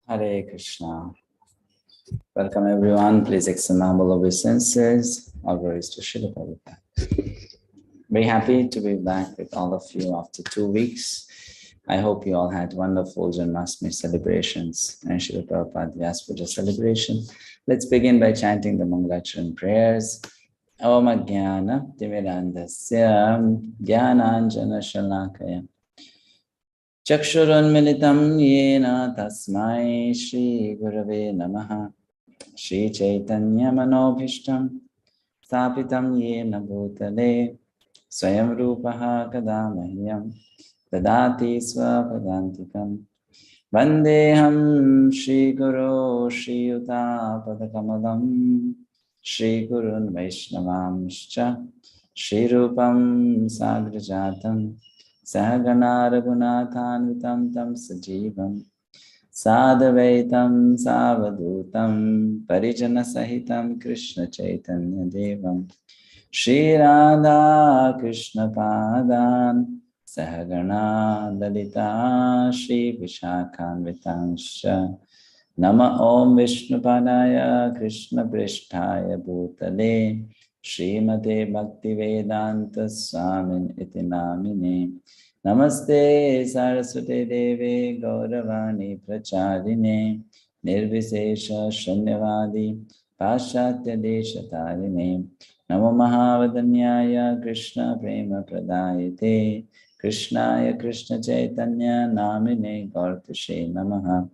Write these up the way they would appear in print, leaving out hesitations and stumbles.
Hare Krishna. Welcome everyone. Please extend humble obeisances. All glories to Srila Prabhupada. Very happy to be back with all of you after 2 weeks. I hope you all had wonderful Janmashtami celebrations and Srila Prabhupada Vyasa Puja celebration. Let's begin by chanting the Mangalacharan prayers. Om Ajnana Timirandasya Jnananjana Shalakaya Chakshurunmilitam Yena Tasmai Shri Gurave Namaha Shri Chaitanya Manobhishtam Sthapitam Yena Bhutale Swayam Rupaha Kadamahyam Dadati Swapadantikam Vandeham Shri Guru Shri Yuta Padakamalam Shri Gurun Vaishnavamscha Shri Rupam Sagrajatam Sahagana Raghunathanvitam Tam Sajivam Sadavaitam Savadutam Parijana Sahitam Krishna Chaitanya Devam Shri Radha Krishna Padan Sahagana Lalita Shri Vishakhanvitanscha Nama Om Vishnupadaya Krishna Pristhaya Bhutale Srimate Bhaktivedanta Swamin Iti Namine Namaste Saraswate Deve Gauravani Pracharine Nirvisesha Shanyavadi Paschatya Deshatarine Namo Mahavadanyaya Krishna Prema Pradayate Krishnaya Krishna Chaitanya Namine Gaurtashe Namaha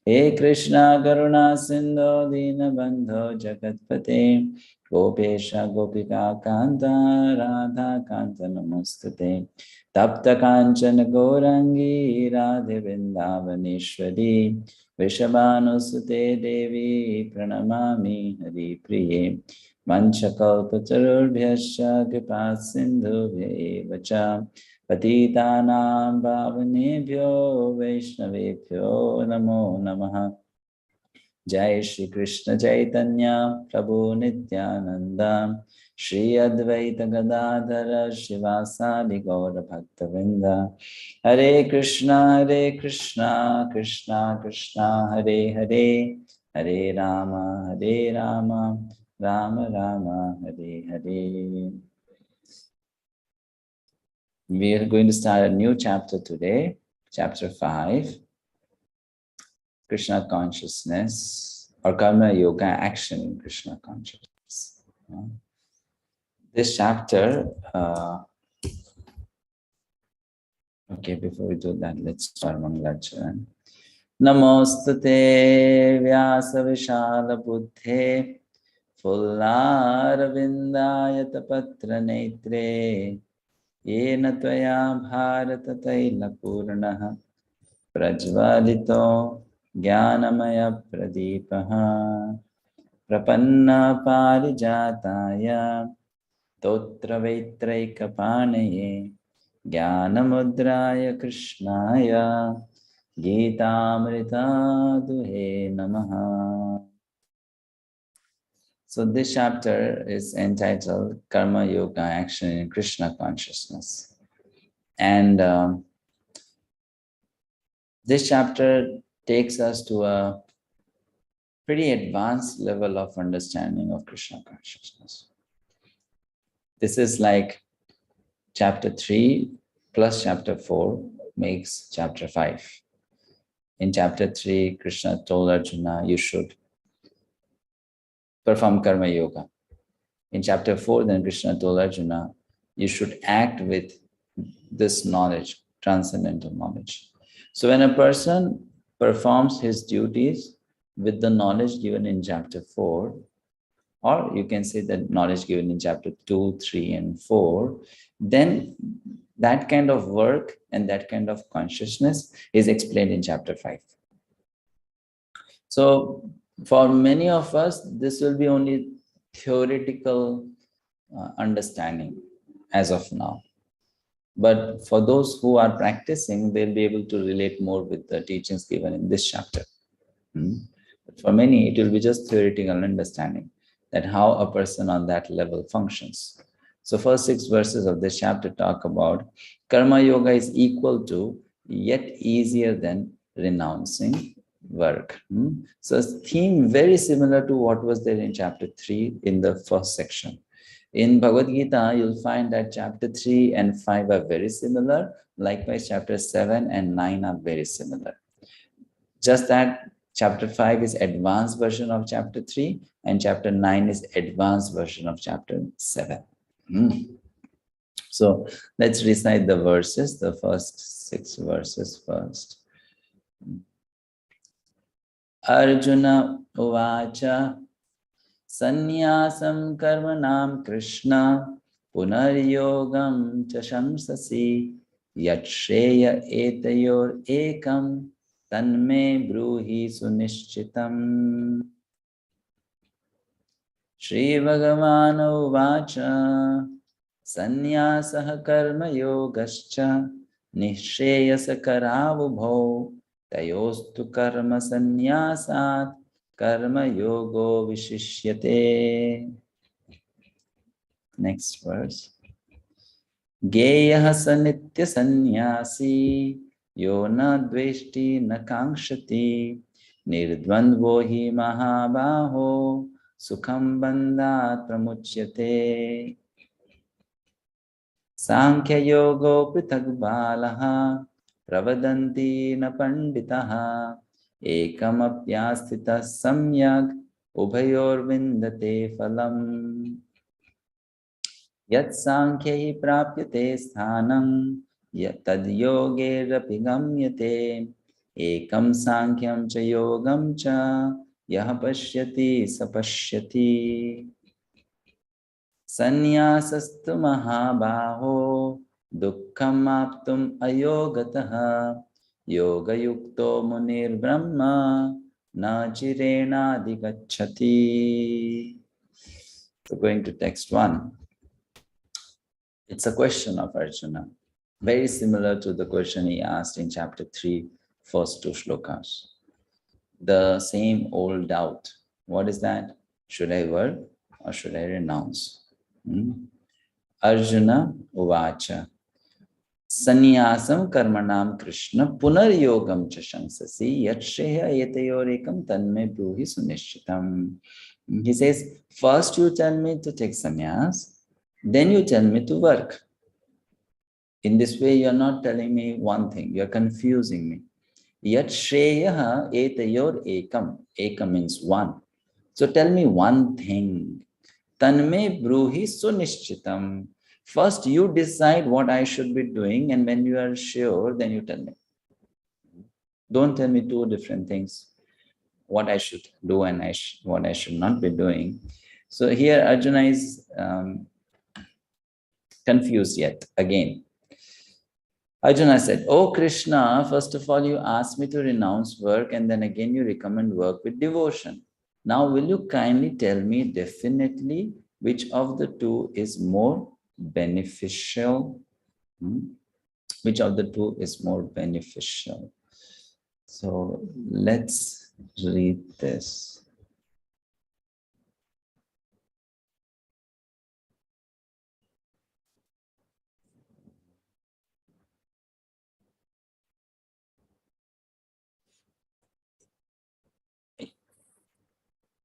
He Krishna Karuna Sindhu Dina Bandho Jagatpate Gopesha Gopika Kanta Radha Kanta Namastate Tapta Kanchana Gourangi Radhe Vrindavaneshwari Vrishabhanusute Devi Pranamami Hari Priye Vanchakalpatarubhyascha Kripa Sindhubhya Vacha Patitanam Bhavanebhyo Vaishnavebhyo Namo Namaha Jai Shri Krishna Chaitanya Prabhu Nityananda Shri Advaita Gadadhara Shivasadi Gaura Bhaktavinda Hare Krishna Krishna Krishna Hare Hare Hare Rama Rama Rama Hare Hare. We are going to start a new chapter today, chapter 5. Krishna consciousness or karma yoga action in Krishna consciousness. This chapter, okay, before we do that, let's start Mangalacharan. Namostate Vyasa Vishala Buddhe Fullara Vindayata Patra Netre Yena Tvaya Bharata Taila Purnaha Prajvalito Jnanamaya Pradipaha Prapanna Parijataya Totra Vaitraika Panaye Jnanamudraya Krishnaya Gita Amrita Duhe Namaha. So this chapter is entitled Karma Yoga Action in Krishna Consciousness. And this chapter takes us to a pretty advanced level of understanding of Krishna consciousness. This is like chapter 3 plus chapter 4 makes chapter 5. In chapter 3, Krishna told Arjuna, you should perform karma yoga. In chapter 4, then Krishna told Arjuna, you should act with this knowledge, transcendental knowledge. So when a person performs his duties with the knowledge given in chapter 4, or you can say that knowledge given in chapter 2, 3, and 4, then that kind of work and that kind of consciousness is explained in chapter 5. So for many of us, this will be only theoretical understanding as of now. But for those who are practicing, they'll be able to relate more with the teachings given in this chapter. But for many, it will be just theoretical understanding that how a person on that level functions. So first 6 verses of this chapter talk about karma yoga is equal to, yet easier than renouncing work. So theme very similar to what was there in chapter 3 in the first section. In Bhagavad-gita, you'll find that chapter 3 and 5 are very similar. Likewise, chapter 7 and 9 are very similar. Just that chapter 5 is advanced version of chapter 3 and chapter 9 is advanced version of chapter 7. So let's recite the verses, the first 6 verses first. Arjuna uvacha sannyasam karmanam krishna punaryogam chashamsasi yatshreya etayor ekam tanme bruhi sunishchitam. Shri Bhagavana uvacha sannyasah karma yogascha nishreyasa karavubho tayostu karma sannyasat karma yogo vishishyate. Next verse. Geyah sanitya sannyasi yo na dveshti na kankshati nirdvandvo hi mahabaho sukham bandhat pramuchyate. Sankhya yogo prithak balaha pravadanti na panditaha ekam apyasthita samyak ubhayor vindate phalam. Yat sankhya prapyate sthanam yat tad yoge rapi gamyate ekam sankhyam cha yogam cha yah pashyati sapashyati. Sanyasastu mahabaho dukkham aptum ayogataha yoga yukto munir brahma na chirena adhigacchati. So going to text 1. It's a question of Arjuna, very similar to the question he asked in chapter 3, first 2 shlokas. The same old doubt. What is that? Should I work or should I renounce? Arjuna uvacha sannyasam karmanam krishna punaryogam chashamsasi yatshreya etayorekam tanme bruhi sunishchitam. He says, first you tell me to take sannyas, then you tell me to work. In this way, you're not telling me one thing, you're confusing me. Yatshreya etayor ekam. Ekam means one. So tell me one thing. Tanme bruhi sunishchitam. First, you decide what I should be doing, and when you are sure, then you tell me. Don't tell me 2 different things, what I should do and what I should not be doing. So here Arjuna is confused yet again. Arjuna said, "Oh Krishna, first of all, you asked me to renounce work, and then again you recommend work with devotion. Now, will you kindly tell me definitely which of the 2 is more beneficial? Which of the 2 is more beneficial?" So let's read this.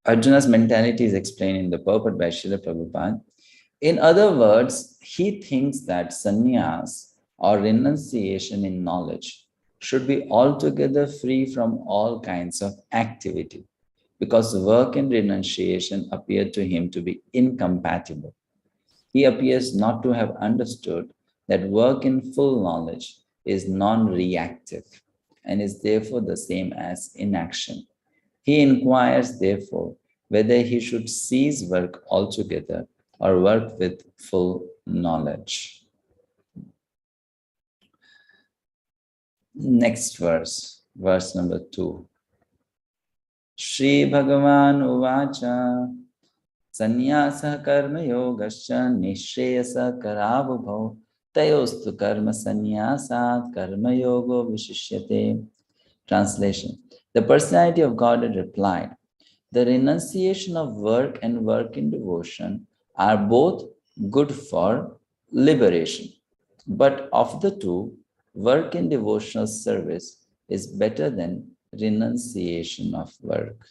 Arjuna's mentality is explained in the purport by Srila Prabhupada. In other words, he thinks that sannyas or renunciation in knowledge should be altogether free from all kinds of activity, because work and renunciation appear to him to be incompatible. He appears not to have understood that work in full knowledge is non-reactive and is therefore the same as inaction. He inquires, therefore, whether he should cease work altogether or work with full knowledge. Next verse, verse number 2. Shri Bhagavan Uvacha Sannyasa Karma Yogascha Nishreyasa Karabhubho Tayostu Karma Sannyasat Karma Yogo Vishishyate. Translation. The personality of Godhead replied, the renunciation of work and work in devotion are both good for liberation. But of the two, work in devotional service is better than renunciation of work.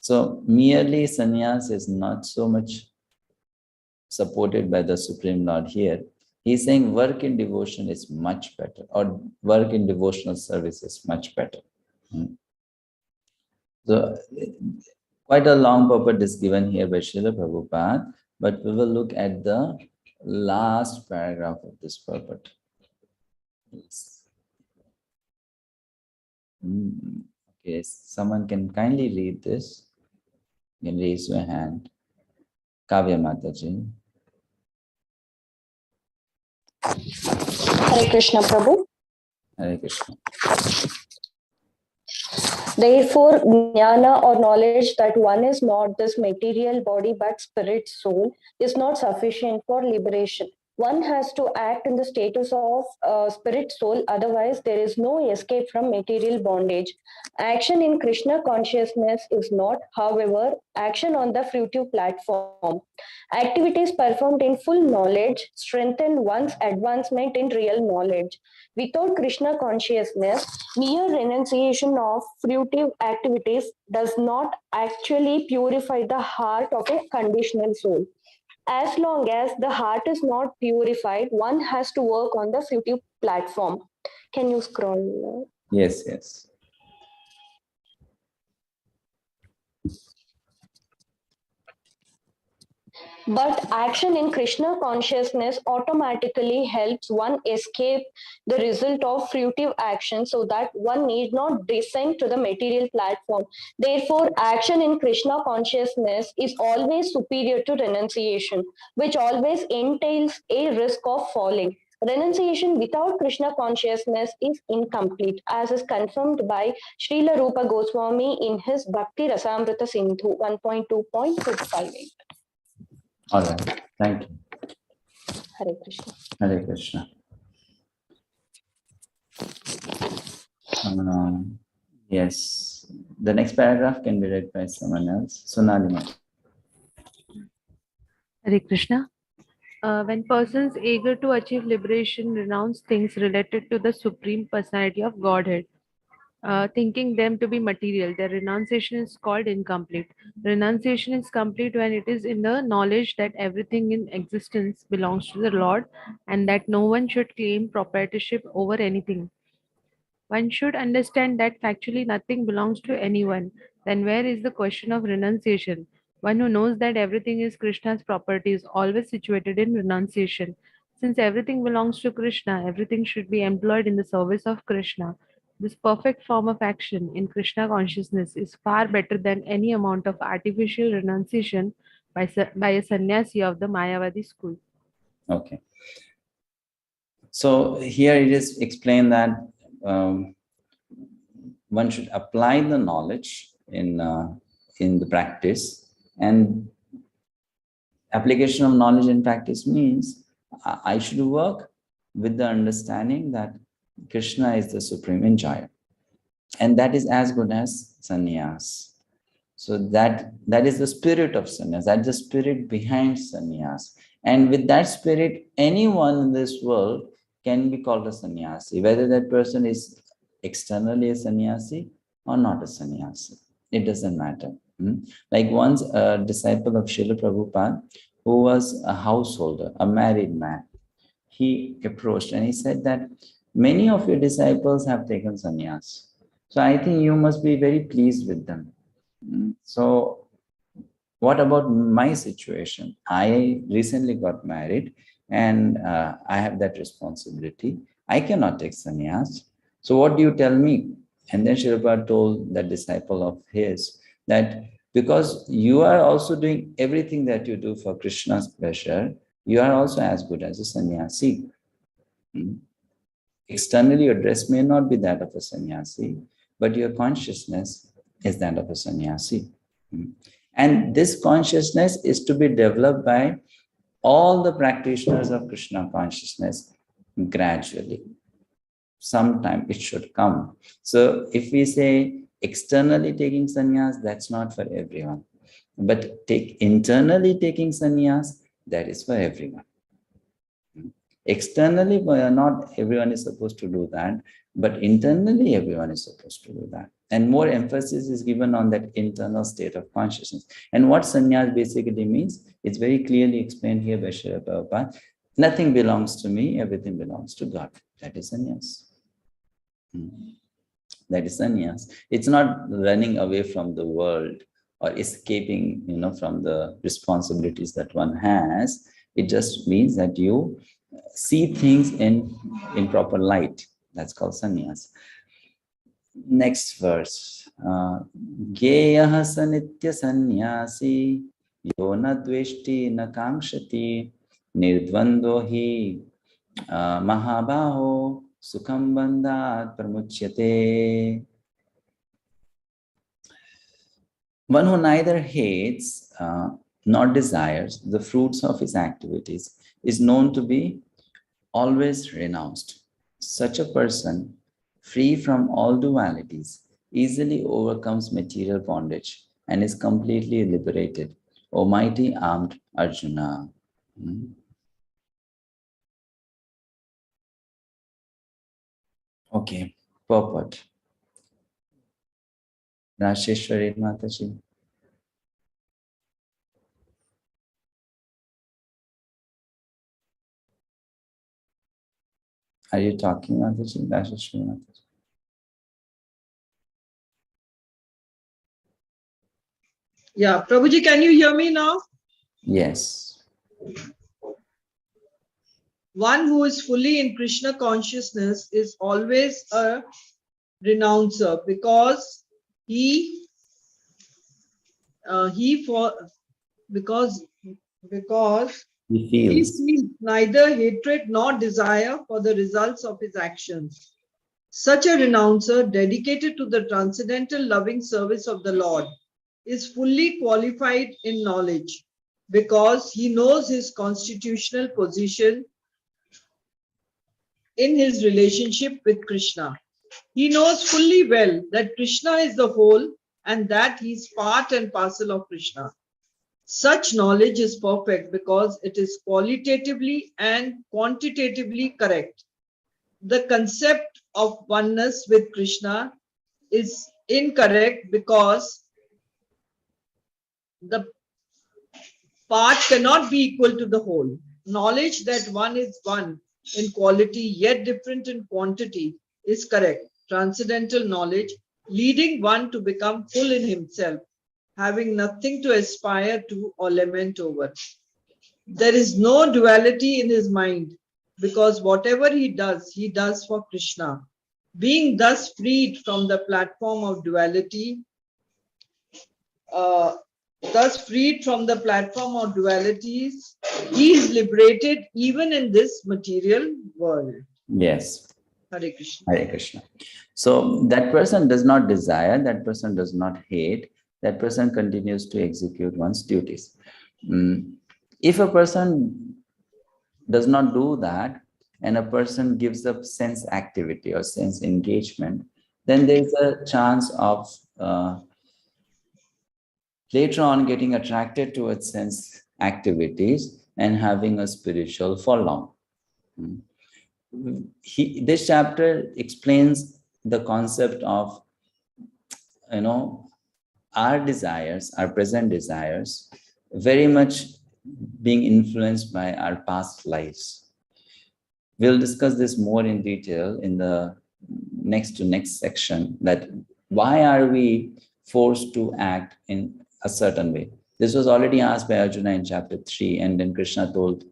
So merely sannyas is not so much supported by the Supreme Lord here. He's saying work in devotion is much better, or work in devotional service is much better. So quite a long purport is given here by Srila Prabhupada, but we will look at the last paragraph of this purport. Yes. Okay, someone can kindly read this. You can raise your hand. Kavya Mataji. Hare Krishna, Prabhu. Hare Krishna. Therefore, jnana or knowledge that one is not this material body but spirit soul is not sufficient for liberation. One has to act in the status of spirit soul, otherwise there is no escape from material bondage. Action in Krishna consciousness is not, however, action on the fruitive platform. Activities performed in full knowledge strengthen one's advancement in real knowledge. Without Krishna consciousness, mere renunciation of fruitive activities does not actually purify the heart of a conditional soul. As long as the heart is not purified, one has to work on the fruitive platform. Can you scroll? Yes, yes. But action in Krishna consciousness automatically helps one escape the result of fruitive action so that one need not descend to the material platform. Therefore, action in Krishna consciousness is always superior to renunciation, which always entails a risk of falling. Renunciation without Krishna consciousness is incomplete, as is confirmed by Srila Rupa Goswami in his Bhakti Rasamrita Sindhu 1.2.258. All right. Thank you. Hare Krishna. Hare Krishna. Yes. The next paragraph can be read by someone else. Sonali. Hare Krishna. When persons eager to achieve liberation renounce things related to the Supreme Personality of Godhead, thinking them to be material, their renunciation is called incomplete. Renunciation is complete when it is in the knowledge that everything in existence belongs to the Lord and that no one should claim proprietorship over anything. One should understand that factually nothing belongs to anyone. Then where is the question of renunciation? One who knows that everything is Krishna's property is always situated in renunciation. Since everything belongs to Krishna, everything should be employed in the service of Krishna. This perfect form of action in Krishna consciousness is far better than any amount of artificial renunciation by a sannyasi of the Mayavadi school. Okay. So here it is explained that one should apply the knowledge in the practice, and application of knowledge in practice means I should work with the understanding that Krishna is the supreme enjoyer, and that is as good as sannyas. So that is the spirit of sannyas, that's the spirit behind sannyas. And with that spirit, anyone in this world can be called a sannyasi, whether that person is externally a sannyasi or not a sannyasi. It doesn't matter. Like once a disciple of Srila Prabhupada, who was a householder, a married man, he approached and he said that many of your disciples have taken sannyas. So I think you must be very pleased with them. So what about my situation? I recently got married and I have that responsibility. I cannot take sannyas. So what do you tell me? And then Srila told that disciple of his that because you are also doing everything that you do for Krishna's pleasure, you are also as good as a sannyasi. Externally, your dress may not be that of a sannyasi, but your consciousness is that of a sannyasi. And this consciousness is to be developed by all the practitioners of Krishna consciousness gradually. Sometime it should come. So if we say externally taking sannyas, that's not for everyone. But internally taking sannyas, that is for everyone. Externally, not everyone is supposed to do that, but internally everyone is supposed to do that. And more emphasis is given on that internal state of consciousness. And what sannyas basically means, it's very clearly explained here by Srila Prabhupada. Nothing belongs to me, everything belongs to God. That is sannyas. That is sannyas. It's not running away from the world or escaping, from the responsibilities that one has. It just means that you see things in proper light. That's called sannyas. Next verse. Geyah sanitya sannyasi yo na dveshti na kamshati nirdvando hi mahabaho sukham bandhat pramuchyate. One who neither hates nor desires the fruits of his activities is known to be always renounced. Such a person, free from all dualities, easily overcomes material bondage and is completely liberated. O mighty armed Arjuna. Okay, purport. Rasheshwari Mataji. Are you talking, Mataji? Rasheshwari Mataji. Yeah, Prabhuji, can you hear me now? Yes. One who is fully in Krishna consciousness is always a renouncer because he feels neither hatred nor desire for the results of his actions. Such a renouncer, dedicated to the transcendental loving service of the Lord, is fully qualified in knowledge because he knows his constitutional position in his relationship with Krishna. He knows fully well that Krishna is the whole and that he is part and parcel of Krishna. Such knowledge is perfect because it is qualitatively and quantitatively correct. The concept of oneness with Krishna is incorrect because the part cannot be equal to the whole. Knowledge that one is one in quality yet different in quantity is correct. Transcendental knowledge leading one to become full in himself, having nothing to aspire to or lament over. There is no duality in his mind because whatever he does for Krishna. Being thus freed from the platform of duality, he is liberated even in this material world. Yes. Hare Krishna. Hare Krishna. So that person does not desire, that person does not hate, that person continues to execute one's duties. If a person does not do that, and a person gives up sense activity or sense engagement, then there is a chance of later on getting attracted towards sense activities and having a spiritual fall down. This chapter explains the concept of, our desires, our present desires, very much being influenced by our past lives. We'll discuss this more in detail in the next section, that why are we forced to act in a certain way? This was already asked by Arjuna in chapter 3, and then Krishna told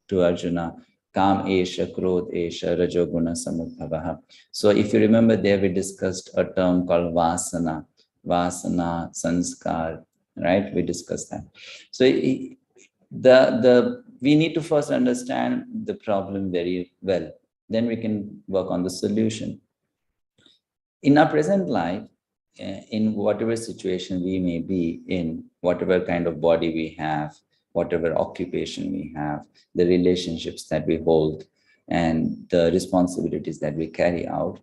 to Arjuna, Kam Esha, Krodh Esha, Rajoguna Samudbhavaha. So if you remember there, we discussed a term called Vasana, Sanskar, right? We discussed that. So we need to first understand the problem very well. Then we can work on the solution. In our present life, in whatever situation we may be in, whatever kind of body we have, whatever occupation we have, the relationships that we hold, and the responsibilities that we carry out,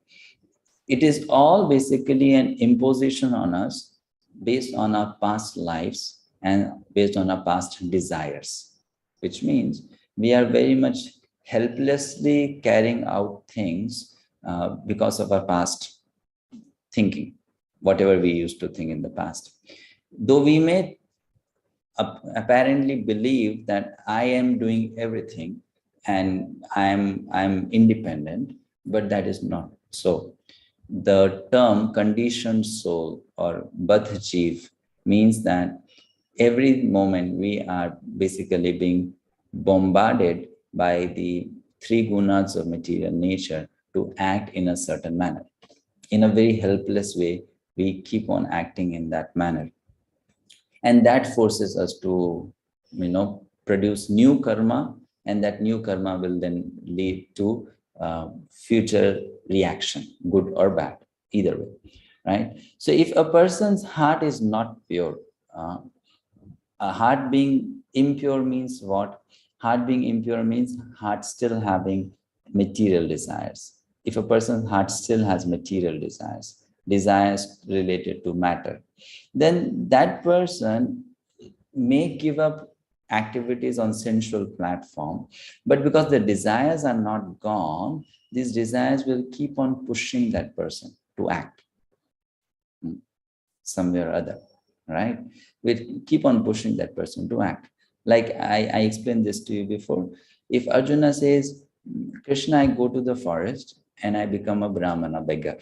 it is all basically an imposition on us based on our past lives and based on our past desires, which means we are very much helplessly carrying out things because of our past thinking, whatever we used to think in the past. Though we may apparently believe that I am doing everything and I'm independent, but that is not so. The term conditioned soul or 𝗪𝗶 means that every moment we are basically being bombarded by the three gunas of material nature to act in a certain manner. In a very helpless way, we keep on acting in that manner. And that forces us to, produce new karma, and that new karma will then lead to future reaction, good or bad, either way, right? So if a person's heart is not pure, a heart being impure means what? Heart being impure means heart still having material desires. If a person's heart still has material desires related to matter, then that person may give up activities on sensual platform, but because the desires are not gone, these desires will keep on pushing that person to act somewhere or other, right? We keep on pushing that person to act. Like I explained this to you before. If Arjuna says, Krishna, I go to the forest and I become a Brahmana, beggar.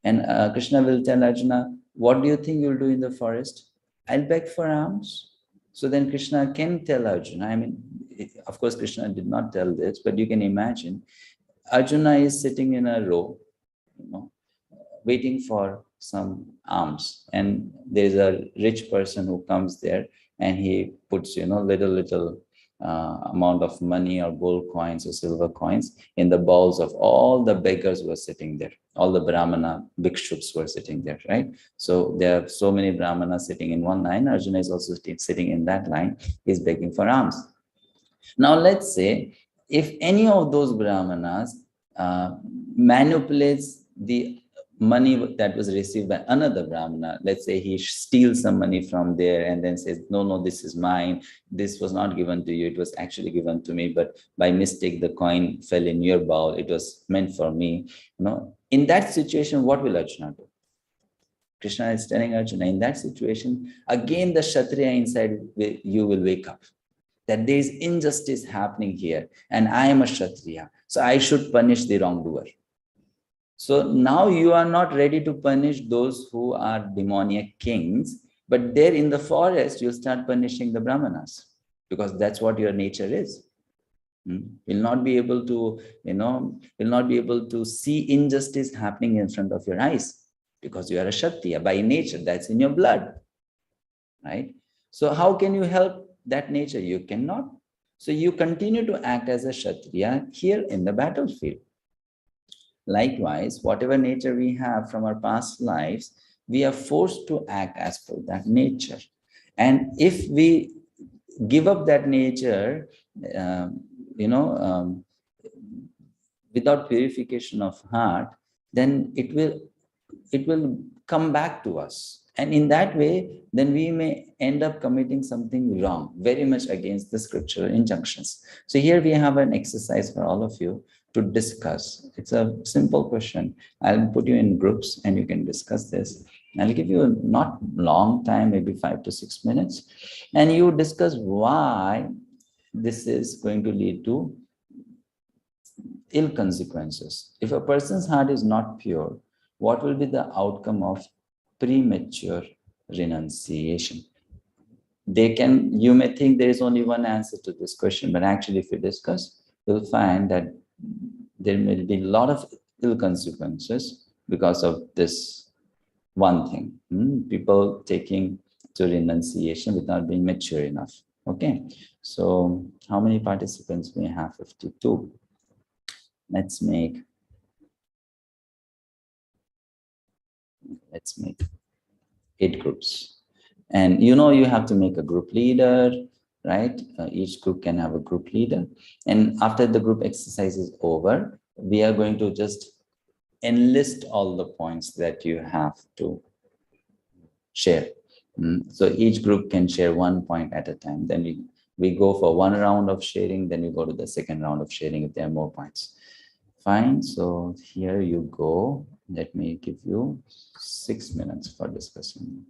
And Krishna will tell Arjuna, what do you think you'll do in the forest? I'll beg for alms. So then Krishna can tell Arjuna, of course, Krishna did not tell this, but you can imagine, Arjuna is sitting in a row, waiting for some alms. And there's a rich person who comes there and he puts, little amount of money or gold coins or silver coins in the bowls of all the beggars who were sitting there. All the Brahmana bhikshus were sitting there, right? So there are so many Brahmanas sitting in one line. Arjuna is also sitting in that line. He's begging for alms. Now let's say if any of those Brahmanas manipulates the money that was received by another Brahmana, let's say he steals some money from there and then says, no, this is mine. This was not given to you. It was actually given to me, but by mistake, the coin fell in your bowl. It was meant for me. In that situation, what will Arjuna do? Krishna is telling Arjuna, in that situation, again, the Kshatriya inside you will wake up. That there is injustice happening here and I am a Kshatriya. So I should punish the wrongdoer. So now you are not ready to punish those who are demoniac kings, but there in the forest, you'll start punishing the Brahmanas because that's what your nature is. You'll not be able to, you'll not be able to see injustice happening in front of your eyes because you are a Kshatriya by nature, that's in your blood, right? So how can you help that nature? You cannot. So you continue to act as a Kshatriya here in the battlefield. Likewise, whatever nature we have from our past lives, we are forced to act as per that nature. And if we give up that nature, without purification of heart, then it will come back to us. And in that way, then we may end up committing something wrong, very much against the scriptural injunctions. So here we have an exercise for all of you to discuss. It's a simple question. I'll put you in groups and you can discuss this. I'll give you a not long time, maybe 5 to 6 minutes. And you discuss why this is going to lead to ill consequences. If a person's heart is not pure, what will be the outcome of premature renunciation? you may think there is only one answer to this question, but actually if you discuss, you'll find that there may be a lot of ill consequences because of this one thing. People taking to renunciation without being mature enough. Okay, so how many participants we have? 52. Let's make 8 groups. And you have to make a group leader, right? Each group can have a group leader. And after the group exercise is over, we are going to just enlist all the points that you have to share. So each group can share 1 point at a time. Then we go for 1 round of sharing, then we go to the second round of sharing if there are more points. Fine, so here you go. Let me give you 6 minutes for discussing.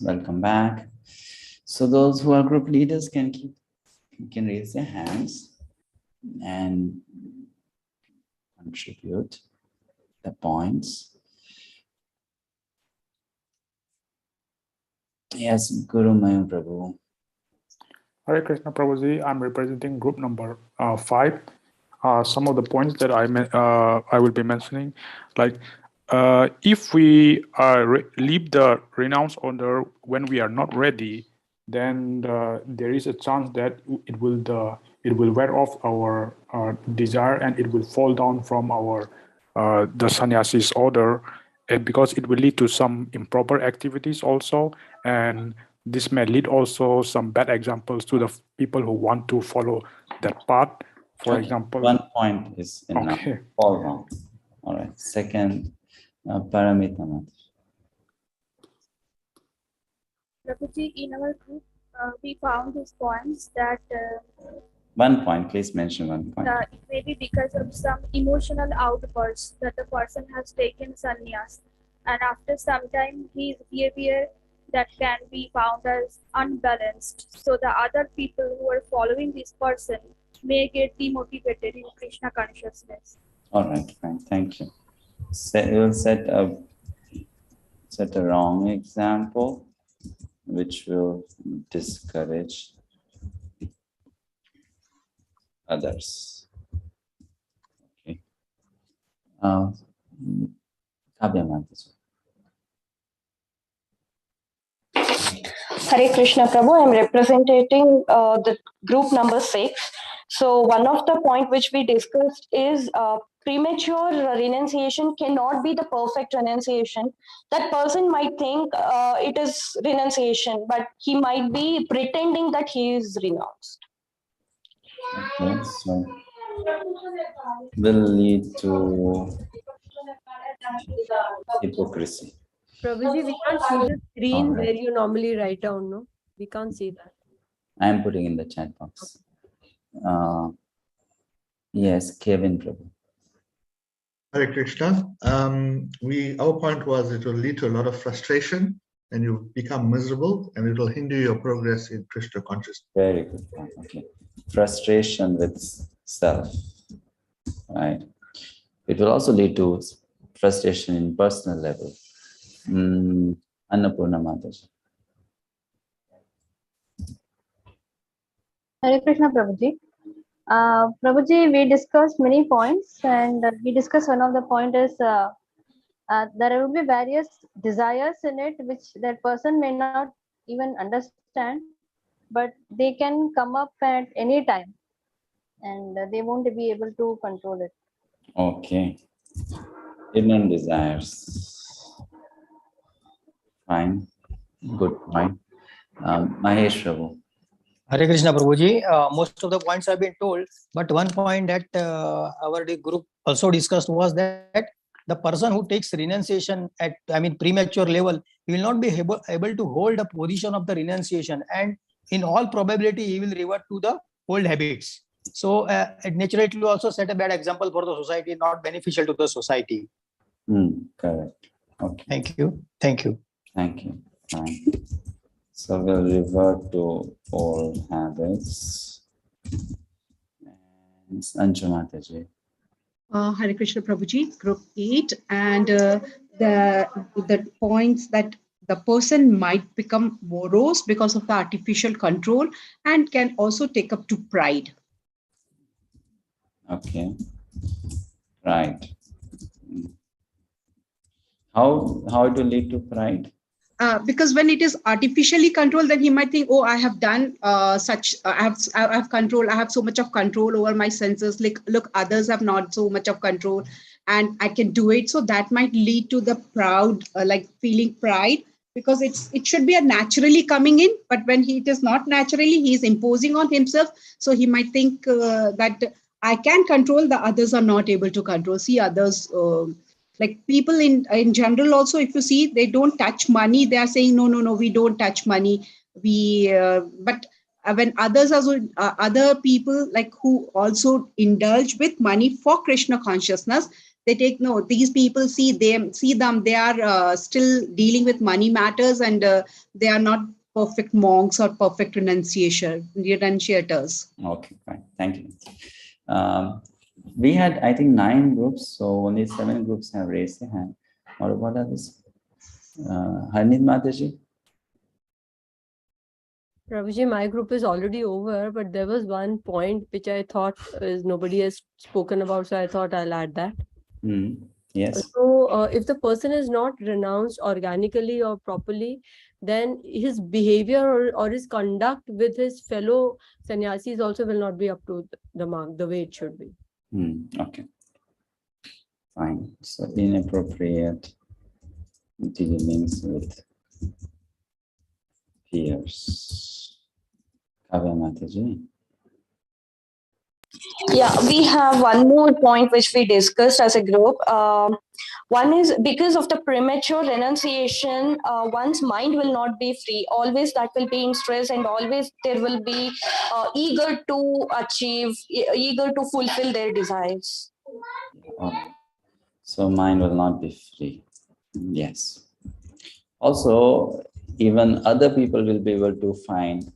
Welcome back. So those who are group leaders can raise their hands and contribute the points. Yes, Guru Mayam Prabhu. Hare Krishna Prabhuji, I'm representing group number 5. Some of the points that I will be mentioning, like if we leave the renounce order when we are not ready, then there is a chance that it will wear off our desire and it will fall down from our the sannyasi's order, and because it will lead to some improper activities also, and this may lead also some bad examples to the people who want to follow that path. For example, 1 point is enough. Okay. All wrong. All right. Second, Paramita. Prabhuji, in our group, we found these points that 1 point, please mention 1 point. it may be because of some emotional outbursts that the person has taken sannyas, and after some time, his behavior that can be found as unbalanced. So the other people who are following this person may get demotivated in Krishna consciousness. All right, fine. Thank you. You'll set a wrong example, which will discourage others. Okay. Kavya Mataji. Hare Krishna Prabhu, I am representing the group number 6. So one of the point which we discussed is premature renunciation cannot be the perfect renunciation. That person might think it is renunciation, but he might be pretending that he is renounced. Okay, so will lead to hypocrisy. Prabhuji, we can't see the screen where you normally write down, no? We can't see that. I am putting in the chat box. Yes, Kevin Prabhu. Hare Krishna. Our point was it will lead to a lot of frustration and you become miserable and it will hinder your progress in Krishna consciousness. Very good point. Okay. Frustration with self, right? It will also lead to frustration in personal level. Annapurna Mataji. Hare Krishna, Prabhuji. Prabhuji, we discussed many points, and we discussed one of the point is there will be various desires in it which that person may not even understand, but they can come up at any time, and they won't be able to control it. Okay. Hidden desires. Fine. Good point. Mahesh Prabhu. Hare Krishna Prabhuji, most of the points have been told, but one point that our group also discussed was that the person who takes renunciation at, premature level, he will not be able to hold a position of the renunciation, and in all probability, he will revert to the old habits. So, naturally, it will also set a bad example for the society, not beneficial to the society. Correct. Okay. Thank you. Thank you. Thank you. Fine. So we'll revert to old habits. And Anju Mataji. Hare Krishna Prabhuji, group 8, and the points that the person might become morose because of the artificial control and can also take up to pride. Okay. Right. How it will lead to pride? Because when it is artificially controlled, then he might think, oh, I have done such, I have control, I have so much of control over my senses. Like, look, others have not so much of control and I can do it. So that might lead to the proud, like feeling pride, because it should be a naturally coming in, but when it is not naturally, he is imposing on himself. So he might think that I can control, the others are not able to control. See others, like people in general also, if you see, they don't touch money. They are saying, no, we don't touch money. But when others are other people like who also indulge with money for Krishna consciousness, they take no. These people see them. They are still dealing with money matters, and they are not perfect monks or perfect renunciators. Okay, fine. Thank you. We had, I think, 9 groups, so only 7 groups have raised their hand. What about others? Harnit Mataji? Prabhuji, my group is already over, but there was one point which I thought nobody has spoken about, so I thought I'll add that. Yes. So, if the person is not renounced organically or properly, then his behavior or his conduct with his fellow sannyasis also will not be up to the mark, the way it should be. Okay. Fine. So inappropriate dealings with peers. Kavya Mataji. Yeah, we have one more point which we discussed as a group. One is because of the premature renunciation, one's mind will not be free. Always that will be in stress, and always there will be eager to achieve, eager to fulfill their desires. So mind will not be free. Yes. Also, even other people will be able to find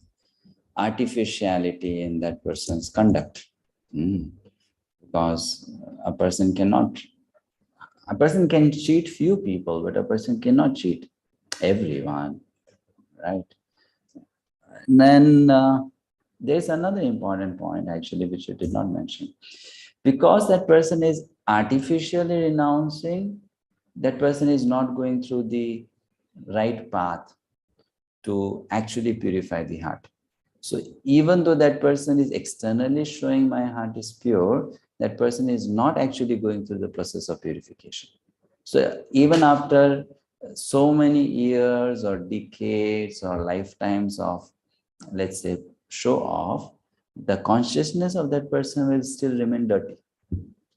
artificiality in that person's conduct. Because a person can cheat few people, but a person cannot cheat everyone, right? And then there's another important point actually, which you did not mention. Because that person is artificially renouncing, that person is not going through the right path to actually purify the heart. So even though that person is externally showing my heart is pure, that person is not actually going through the process of purification. So even after so many years or decades or lifetimes of, let's say, show off, the consciousness of that person will still remain dirty.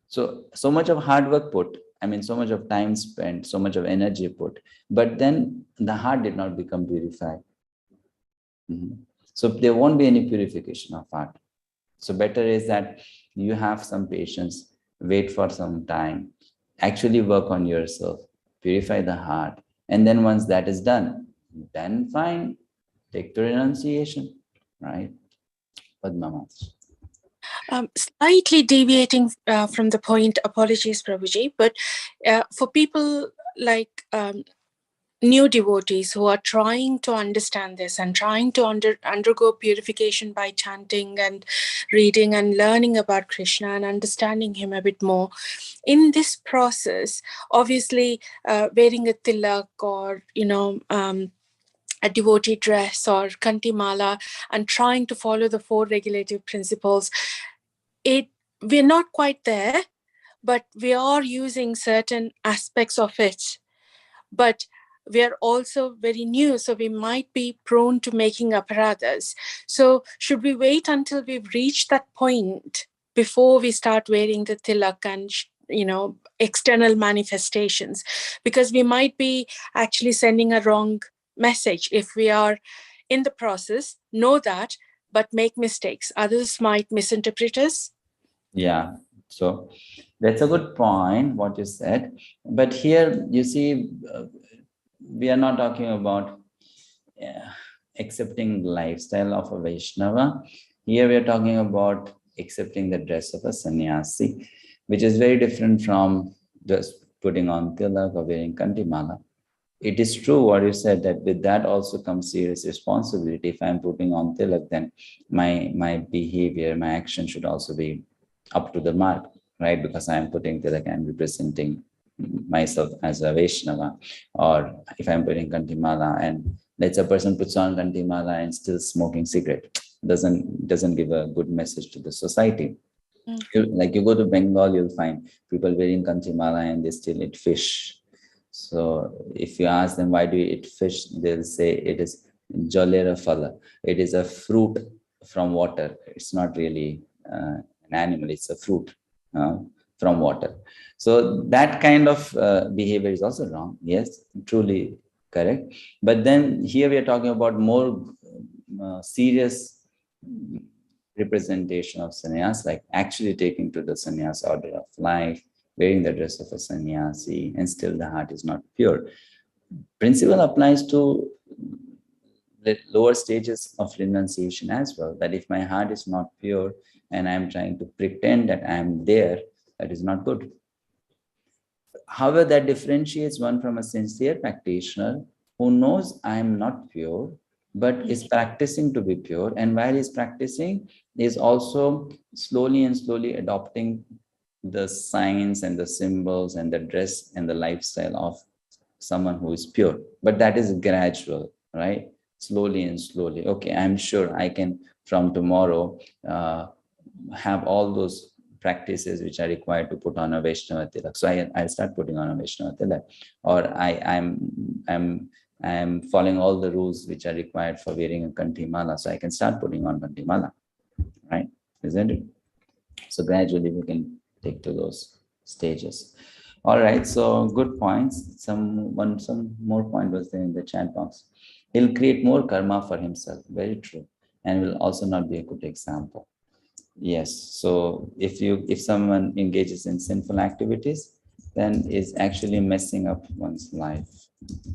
So much of hard work put, so much of time spent, so much of energy put, but then the heart did not become purified. So there won't be any purification of heart. So better is that you have some patience, wait for some time, actually work on yourself, purify the heart. And then once that is done, then fine, take the renunciation, right? Padma Mataji. Slightly deviating from the point, apologies, Prabhuji, but for people like new devotees who are trying to understand this and trying to undergo purification by chanting and reading and learning about Krishna and understanding him a bit more, in this process, obviously wearing a tilak or, a devotee dress or kantimala and trying to follow the 4 regulative principles, we're not quite there, but we are using certain aspects of it. But we are also very new, so we might be prone to making aparadhas. So should we wait until we've reached that point before we start wearing the tilak and, external manifestations? Because we might be actually sending a wrong message if we are in the process, know that, but make mistakes. Others might misinterpret us. Yeah, so that's a good point, what you said. But here, you see, we are not talking about accepting lifestyle of a Vaishnava. Here we are talking about accepting the dress of a sannyasi, which is very different from just putting on tilak or wearing kantimala. It is true what you said, that with that also comes serious responsibility. If I'm putting on tilak, then my behavior, my action should also be up to the mark, right? Because I'm putting tilak, I'm representing myself as a Vaishnava. Or if I'm putting kantimala, and let's say a person puts on kantimala and still smoking cigarette, doesn't give a good message to the society. Like you go to Bengal, you'll find people wearing kantimala and they still eat fish. So if you ask them, why do you eat fish? They'll say it is 𝗪𝗲𝗹𝗹. It is a fruit from water. It's not really an animal, it's a fruit from water. So that kind of behavior is also wrong. Yes, truly correct. But then here we are talking about more serious representation of sannyas, like actually taking to the sannyas order of life, wearing the dress of a sannyasi, and still the heart is not pure. Principle applies to the lower stages of renunciation as well, that if my heart is not pure and I'm trying to pretend that I'm there, that is not good. However, that differentiates one from a sincere practitioner who knows I'm not pure, but is practicing to be pure. And while he's practicing, is also slowly and slowly adopting the signs and the symbols and the dress and the lifestyle of someone who is pure. But that is gradual, right? Slowly and slowly. Okay, I'm sure I can from tomorrow have all those practices which are required to put on a Vaishnava tilak. So I'll start putting on a Vaishnava tilak. Or I'm following all the rules which are required for wearing a kantimala. So I can start putting on kantimala, right? Isn't it? So gradually we can take to those stages. All right, so good points. Some more point was there in the chat box. He'll create more karma for himself. Very true. And will also not be a good example. Yes. So if someone engages in sinful activities, then is actually messing up one's life.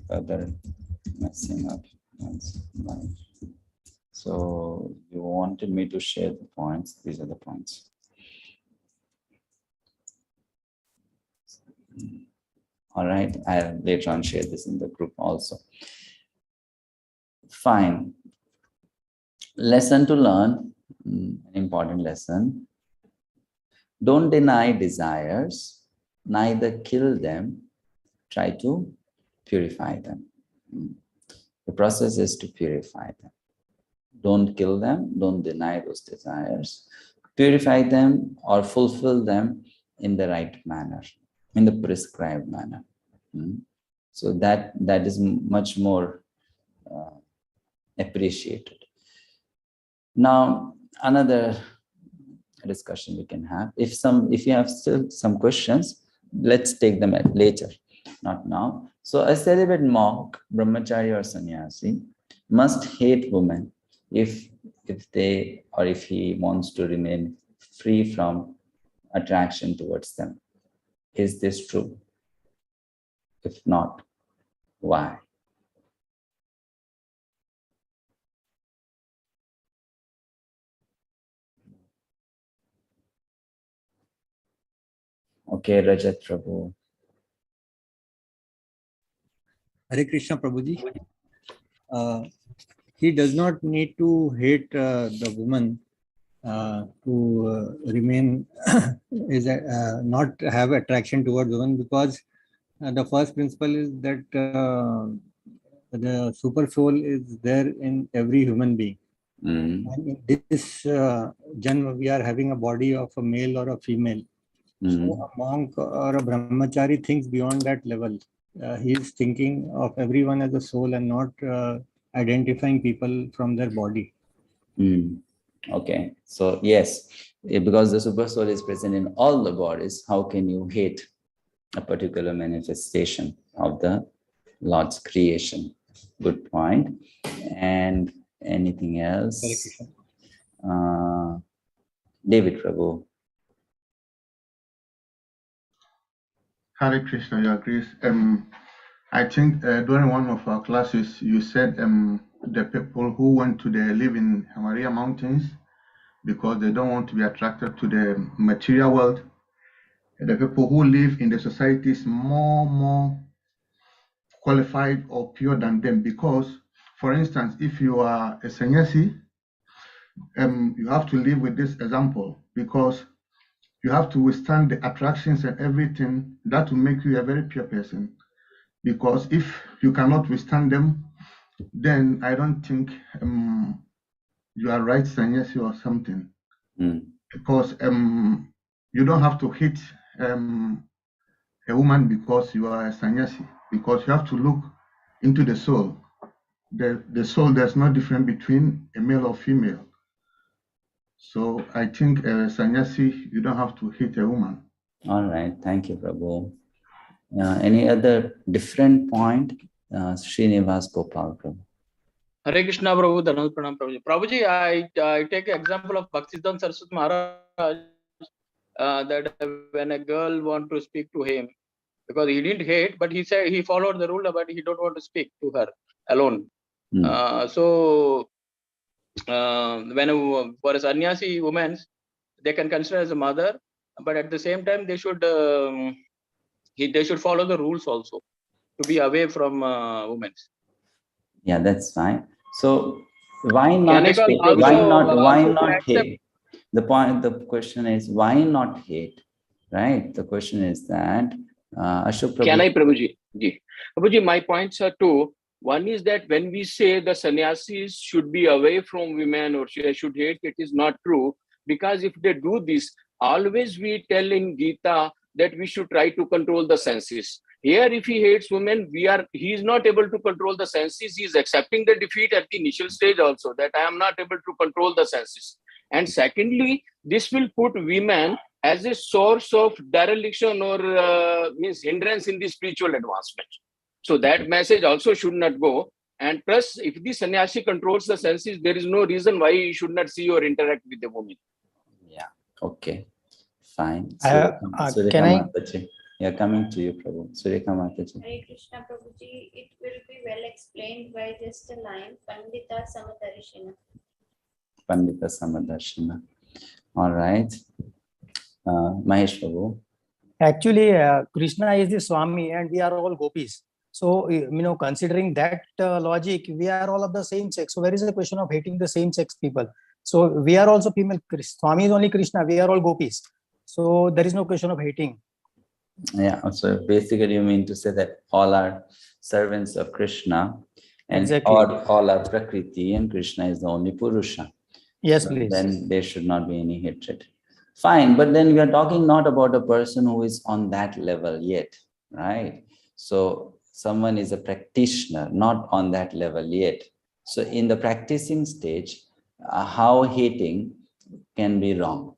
Further messing up one's life. So you wanted me to share the points. These are the points. All right, I'll later on share this in the group also. Fine. Lesson to learn, an important lesson. Don't deny desires, neither kill them, try to purify them. The process is to purify them. Don't kill them, don't deny those desires. Purify them or fulfill them in the right manner, in the prescribed manner. So that is much more appreciated. Now, another discussion we can have. If you have still some questions, let's take them later, not now. So a celibate monk, brahmachari or sannyasi, must hate women if he wants to remain free from attraction towards them. Is this true? If not, why? Okay, Rajat Prabhu. Hare Krishna Prabhuji. He does not need to hate the woman to remain not have attraction towards women, because the first principle is that the super soul is there in every human being. And in this janma, we are having a body of a male or a female. So a monk or a brahmachari thinks beyond that level. He is thinking of everyone as a soul and not identifying people from their body. Okay, so yes, because the super soul is present in all the bodies, how can you hate a particular manifestation of the Lord's creation? Good point. And anything else? David Prabhu. Hare Krishna, yeah, Grace. I think during one of our classes, you said the people who want to live in Himalaya mountains because they don't want to be attracted to the material world. The people who live in the society is more qualified or pure than them, because, for instance, if you are a sannyasi, you have to live with this example, because you have to withstand the attractions and everything that will make you a very pure person. Because if you cannot withstand them, then I don't think you are right sannyasi or something. Because you don't have to hit a woman because you are a sannyasi, because you have to look into the soul. The soul, there's no difference between a male or female. So I think a sannyasi, you don't have to hit a woman. All right, thank you, Prabhu. Any other different point? Srinivas Gopal Prabhu. Hare Krishna Prabhu, Dhanal Pranam Prabhuji. Prabhuji, I take an example of Bhaktivedanta Saraswati Maharaj, that when a girl want to speak to him, because he didn't hate, but he said he followed the rule, but he don't want to speak to her alone. So when for a sannyasi woman, they can consider as a mother, but at the same time they should follow the rules also to be away from women. Yeah, that's fine. So why not? Why not hate? The question is why not hate, right? The question is that. Ashok Prabhu. Can I, Prabhuji? Prabhuji, my points are two. One is that when we say the sannyasis should be away from women or should hate, it is not true. Because if they do this, always we tell in Gita that we should try to control the senses. Here, if he hates women, he is not able to control the senses. He is accepting the defeat at the initial stage also, that I am not able to control the senses. And secondly, this will put women as a source of dereliction or means hindrance in the spiritual advancement. So that message also should not go. And plus, if the sannyasi controls the senses, there is no reason why he should not see or interact with the woman. Yeah. Okay. Fine. Can I? Yeah, coming to you, Prabhu. Sureka Mataji. Hare Krishna Prabhuji, it will be well explained by just a line, Pandita Samadarshina. Pandita Samadarshina. All right. Mahesh Prabhu. Actually, Krishna is the Swami and we are all gopis. So, considering that logic, we are all of the same sex. So, where is the question of hating the same sex people? So, we are also female. Swami is only Krishna. We are all gopis. So, there is no question of hating. Yeah, so basically you mean to say that all are servants of Krishna and all are Prakriti and Krishna is the only Purusha. Yes, so please. Then there should not be any hatred. Fine, but then we are talking not about a person who is on that level yet, right? So someone is a practitioner, not on that level yet. So in the practicing stage, how hating can be wrong.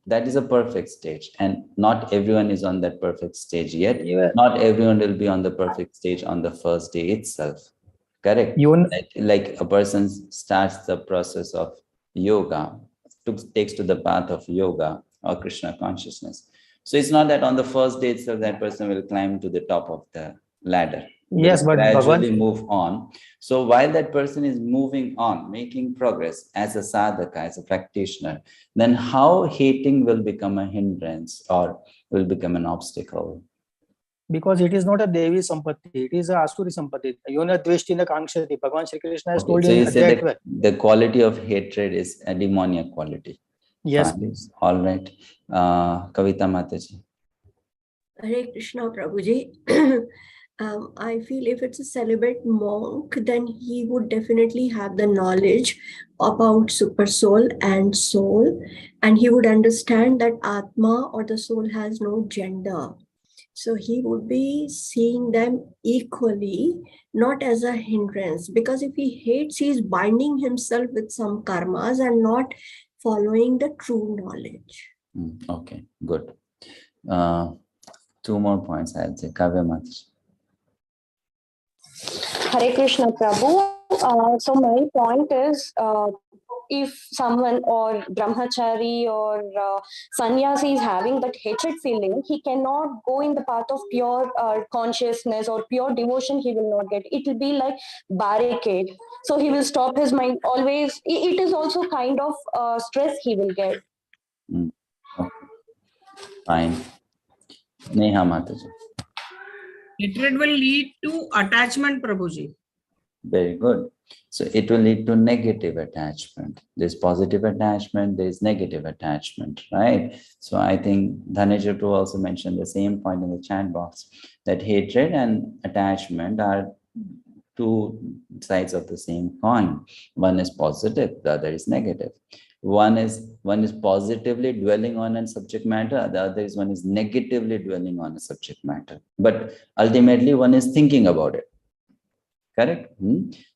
That is a perfect stage, and not everyone is on that perfect stage yet. Yeah. Not everyone will be on the perfect stage on the first day itself. Correct? Like a person starts the process of yoga, takes to the path of yoga or Krishna consciousness. So it's not that on the first day itself that person will climb to the top of the ladder. Yes, but gradually Bhagavan, move on. So while that person is moving on, making progress as a sadhaka, as a practitioner, then how hating will become a hindrance or will become an obstacle? because it is not a Devi Sampatti, it is a Asuri Sampatti. Yona Dveshtina Kankshati. Bhagavan Shri Krishna has Okay, told so in you say Adhyay that the quality of hatred is a demoniac quality. Yes, Fine. please. All right. Kavita Mataji. Hare Krishna, Prabhuji. I feel if it's a celibate monk, then he would definitely have the knowledge about super soul and soul, and he would understand that Atma or the soul has no gender. So he would be seeing them equally, not as a hindrance, because if he hates, he's binding himself with some karmas and not following the true knowledge. Okay, good. 2 more points I'll say. Kavya Mataji. Hare Krishna Prabhu. So my point is, if someone or brahmachari or sannyasi is having that hatred feeling, he cannot go in the path of pure consciousness or pure devotion. He will not get. It will be like barricade. So he will stop his mind always. It is also kind of stress he will get. Okay. Fine. Neha Mataji. Hatred will lead to attachment, Prabhuji. Very good. So it will lead to negative attachment. There's positive attachment, there's negative attachment, right? So I think Dhananjay too also mentioned the same point in the chat box, that hatred and attachment are 2 sides of the same coin. One is positive, the other is negative. One is positively dwelling on a subject matter, the other is one is negatively dwelling on a subject matter. But ultimately one is thinking about it. Correct?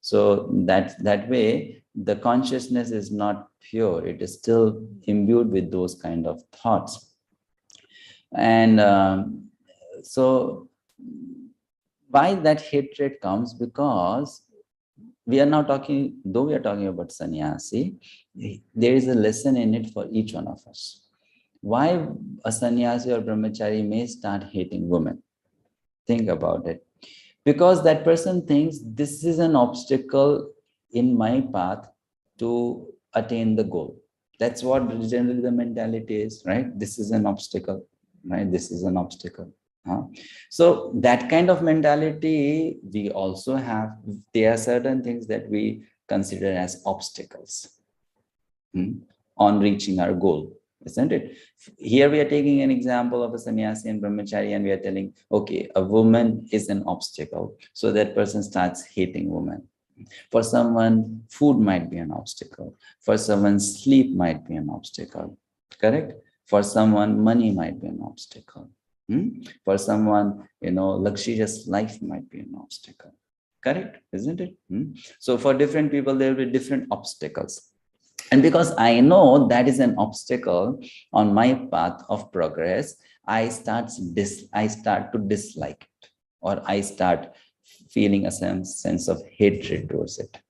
So that way, the consciousness is not pure. It is still imbued with those kind of thoughts. And so why that hatred comes? Because we are now talking, though we are talking about sannyasi, there is a lesson in it for each one of us. Why a sannyasi or brahmachari may start hating women? Think about it. Because that person thinks this is an obstacle in my path to attain the goal. That's what generally the mentality is, right? This is an obstacle, right? This is an obstacle. So that kind of mentality we also have. There are certain things that we consider as obstacles on reaching our goal, isn't it? Here we are taking an example of a sannyasi and brahmachari, and we are telling, okay, a woman is an obstacle. So that person starts hating women. For someone, food might be an obstacle. For someone, sleep might be an obstacle. Correct? For someone, money might be an obstacle. For someone, luxurious life might be an obstacle. Correct? Isn't it? So for different people, there will be different obstacles. And because I know that is an obstacle on my path of progress, I start to dislike it, or I start feeling a sense of hatred towards it.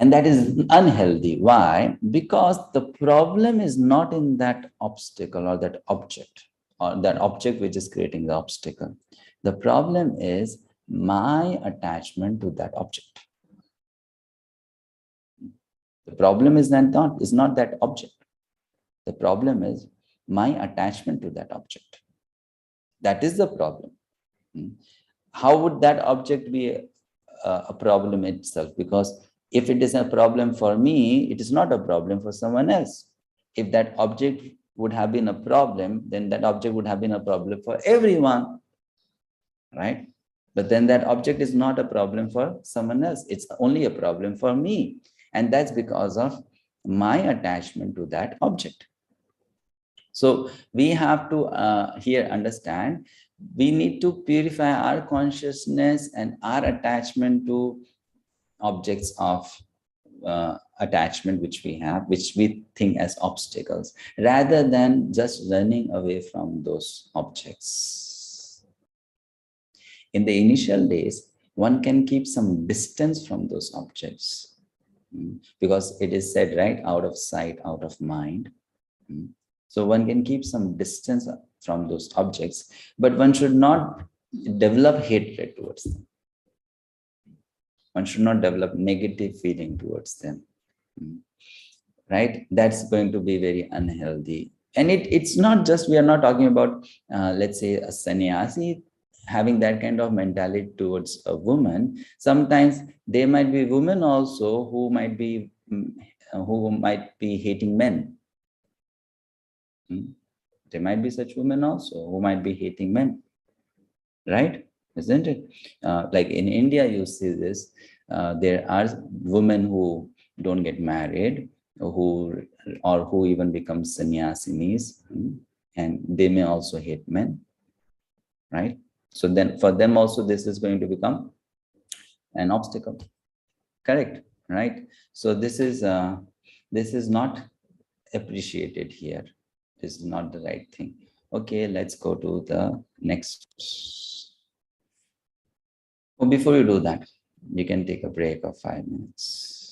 And that is unhealthy. Why? Because the problem is not in that obstacle or that object which is creating the obstacle. The problem is my attachment to that object. The problem is not that object. The problem is my attachment to that object. That is the problem. How would that object be a problem itself? Because if it is a problem for me, it is not a problem for someone else. If that object would have been a problem, then that object would have been a problem for everyone, right? But then that object is not a problem for someone else. It's only a problem for me. And that's because of my attachment to that object. So we have to here understand, we need to purify our consciousness and our attachment to objects of attachment which we have, which we think as obstacles, rather than just running away from those objects. In the initial days, one can keep some distance from those objects, because it is said, right, out of sight, out of mind. So one can keep some distance from those objects, but one should not develop hatred towards them. One should not develop negative feeling towards them. Right? That's going to be very unhealthy. And it's not just, we are not talking about, let's say, a sannyasi having that kind of mentality towards a woman. Sometimes there might be women also who might be hating men. There might be such women also who might be hating men, right? Isn't it? Like in India, you see this. There are women who don't get married, who even become sannyasinis, and they may also hate men, right? So then for them also this is going to become an obstacle, correct? Right? So this is not appreciated here. This is not the right thing. Okay, let's go to the next. Oh, before you do that, you can take a break of 5 minutes.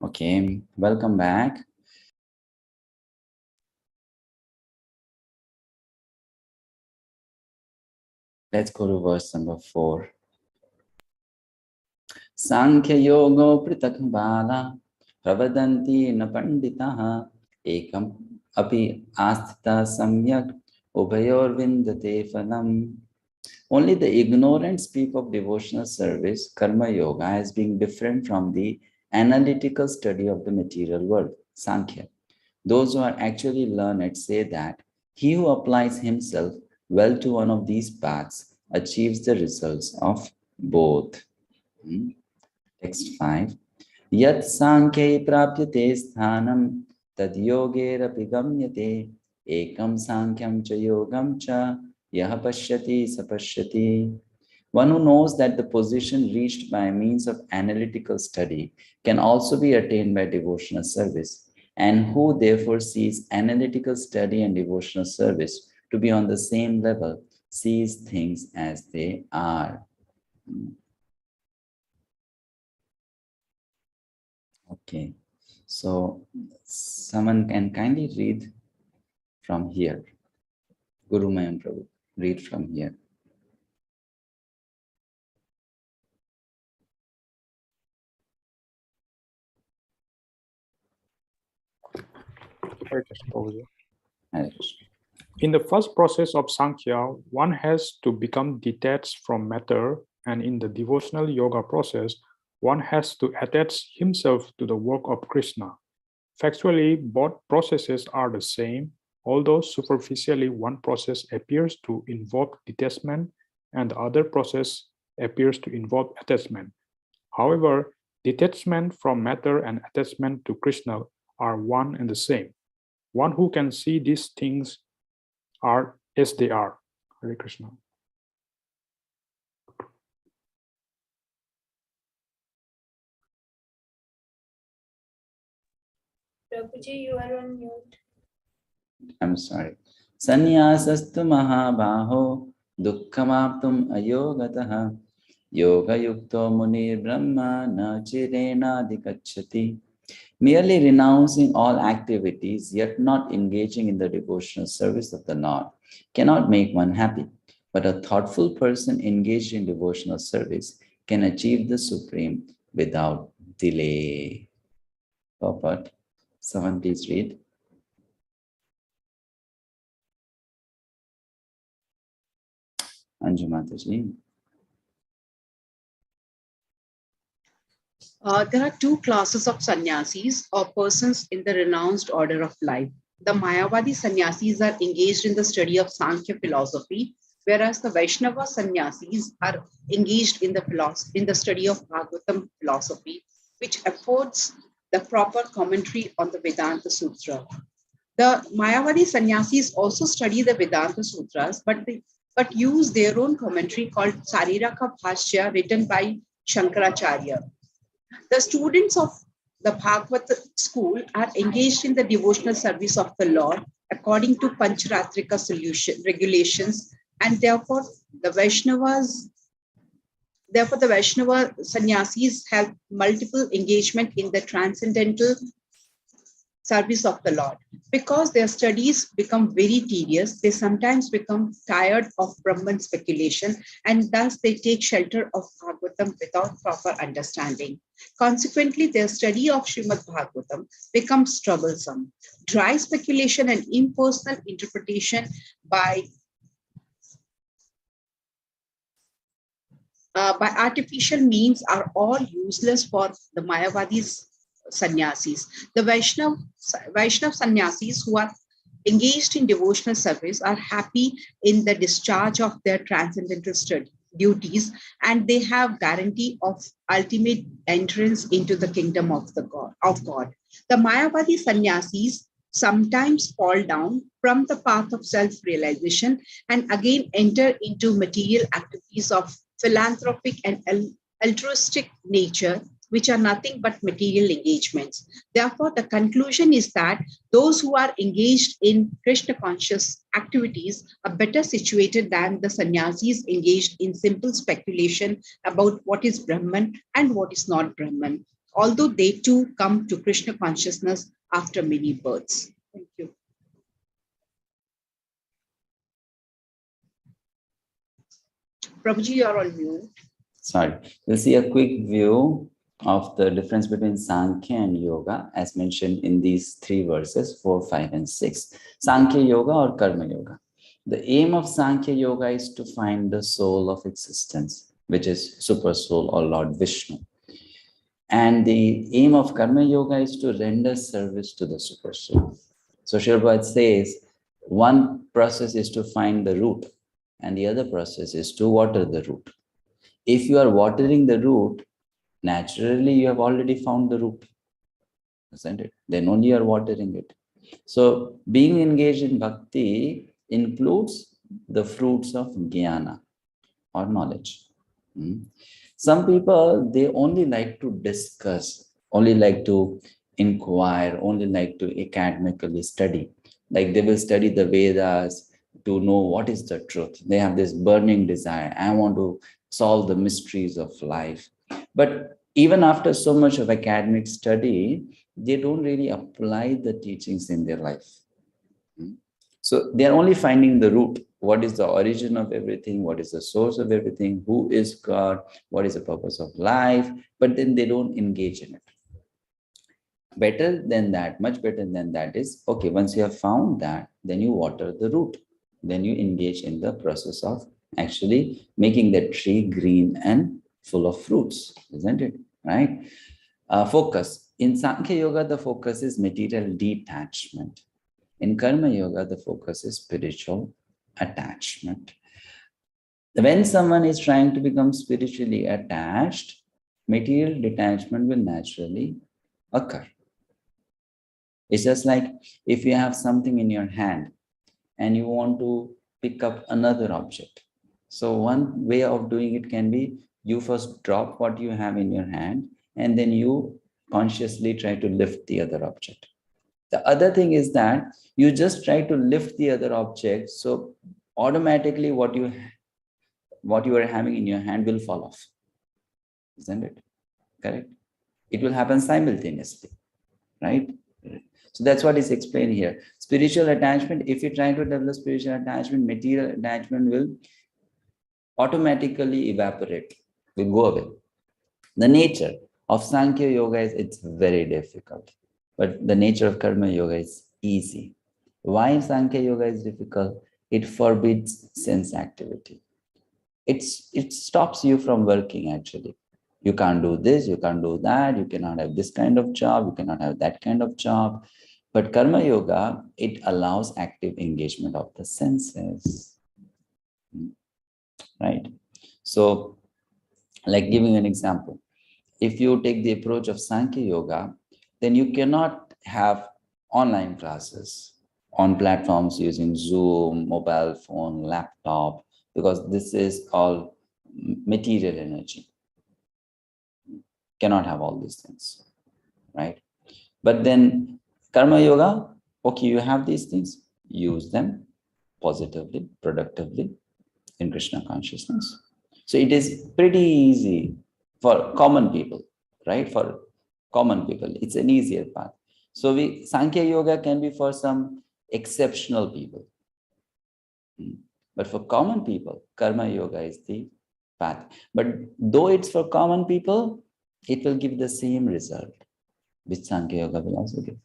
Okay, welcome back. Let's go to verse number 4. Sankhya yogo pritak bala pravadanti na panditaha ekam api asthita samyak ubayor vindate phalam. Only the ignorant speak of devotional service, karma yoga, as being different from the analytical study of the material world, Sankhya. Those who are actually learned say that he who applies himself well to one of these paths achieves the results of both. Text 5. Yat sankhya prapyate sthanam tad yogerapi gamyate ekam sankyam cha yogam cha yaha pashyati sapashyati. One who knows that the position reached by means of analytical study can also be attained by devotional service, and who therefore sees analytical study and devotional service to be on the same level, sees things as they are. Okay, so someone can kindly read from here. Guru Mayan Prabhu, read from here. In the first process of Sankhya, one has to become detached from matter, and in the devotional yoga process, one has to attach himself to the work of Krishna. Factually, both processes are the same, although superficially one process appears to involve detachment and the other process appears to involve attachment. However, detachment from matter and attachment to Krishna are one and the same. One who can see these things are as they are. Hare Krishna. Prabhuji, you are on mute. I'm sorry. Sanyasastu mahabaho dukkhamaptum ayogataha yoga yukto munir brahma na chirena dikachati. Merely renouncing all activities, yet not engaging in the devotional service of the Lord, cannot make one happy. But a thoughtful person engaged in devotional service can achieve the Supreme without delay. Prabhupada, someone please read. Anju Mataji. There are two classes of sannyasis or persons in the renounced order of life. The Mayavadi sannyasis are engaged in the study of Sankhya philosophy, whereas the Vaishnava sannyasis are engaged in the study of Bhagavatam philosophy, which affords the proper commentary on the Vedanta Sutra. The Mayavadi sannyasis also study the Vedanta Sutras, but use their own commentary called Sariraka Bhashya, written by Shankaracharya. The students of the Bhagavad school are engaged in the devotional service of the Lord according to Pancharatrika regulations, and therefore the Vaishnava sannyasis have multiple engagement in the transcendental service of the Lord. Because their studies become very tedious, they sometimes become tired of Brahman speculation, and thus they take shelter of Bhagavatam without proper understanding. Consequently, their study of Srimad Bhagavatam becomes troublesome. Dry speculation and impersonal interpretation by artificial means are all useless for the Mayavadis sannyasis. The Vaishnav sannyasis who are engaged in devotional service are happy in the discharge of their transcendental duties, and they have guarantee of ultimate entrance into the kingdom of God. The Mayavadi sannyasis sometimes fall down from the path of self-realization and again enter into material activities of philanthropic and altruistic nature, which are nothing but material engagements. Therefore, the conclusion is that those who are engaged in Krishna conscious activities are better situated than the sannyasis engaged in simple speculation about what is Brahman and what is not Brahman, although they too come to Krishna consciousness after many births. Thank you. Prabhuji, you are on mute. Sorry, we'll see a quick view of the difference between Sankhya and Yoga as mentioned in these three verses, 4, 5, and 6. Sankhya Yoga or Karma Yoga. The aim of Sankhya Yoga is to find the soul of existence, which is Super Soul or Lord Vishnu. And the aim of Karma Yoga is to render service to the Super Soul. So Srila Prabhupada says, one process is to find the root, and the other process is to water the root. If you are watering the root, naturally you have already found the root, isn't it? Then only you are watering it. So being engaged in bhakti includes the fruits of jnana or knowledge. Some people, they only like to discuss, only like to inquire, only like to academically study. Like they will study the Vedas to know what is the truth. They have this burning desire. I want to solve the mysteries of life. But even after so much of academic study, they don't really apply the teachings in their life. So they're only finding the root. What is the origin of everything? What is the source of everything? Who is God? What is the purpose of life? But then they don't engage in it. Better than that, much better than that is, okay, once you have found that, then you water the root. Then you engage in the process of actually making that tree green and full of fruits, isn't it? Right? Focus. In Sankhya Yoga, the focus is material detachment. In Karma Yoga, the focus is spiritual attachment. When someone is trying to become spiritually attached, material detachment will naturally occur. It's just like if you have something in your hand and you want to pick up another object. So one way of doing it can be you first drop what you have in your hand and then you consciously try to lift the other object. The other thing is that you just try to lift the other object, so automatically what you are having in your hand will fall off, isn't it? Correct? It will happen simultaneously, right? So that's what is explained here. Spiritual attachment, if you try to develop spiritual attachment, material attachment will automatically evaporate, will go away. The nature of Sankhya Yoga is it's very difficult, but the nature of Karma Yoga is easy. Why Sankhya Yoga is difficult? It forbids sense activity. It stops you from working actually. You can't do this, you can't do that, you cannot have this kind of job, you cannot have that kind of job. But Karma Yoga, it allows active engagement of the senses. Right? So, like giving an example, if you take the approach of Sankhya Yoga, then you cannot have online classes on platforms using Zoom, mobile phone, laptop, because this is all material energy. Cannot have all these things, right? But then Karma Yoga, okay, you have these things, use them positively, productively in Krishna consciousness. So it is pretty easy for common people, right? For common people, it's an easier path. So Sankhya Yoga can be for some exceptional people. But for common people, Karma Yoga is the path. But though it's for common people, it will give the same result, which Sankhya Yoga will also give.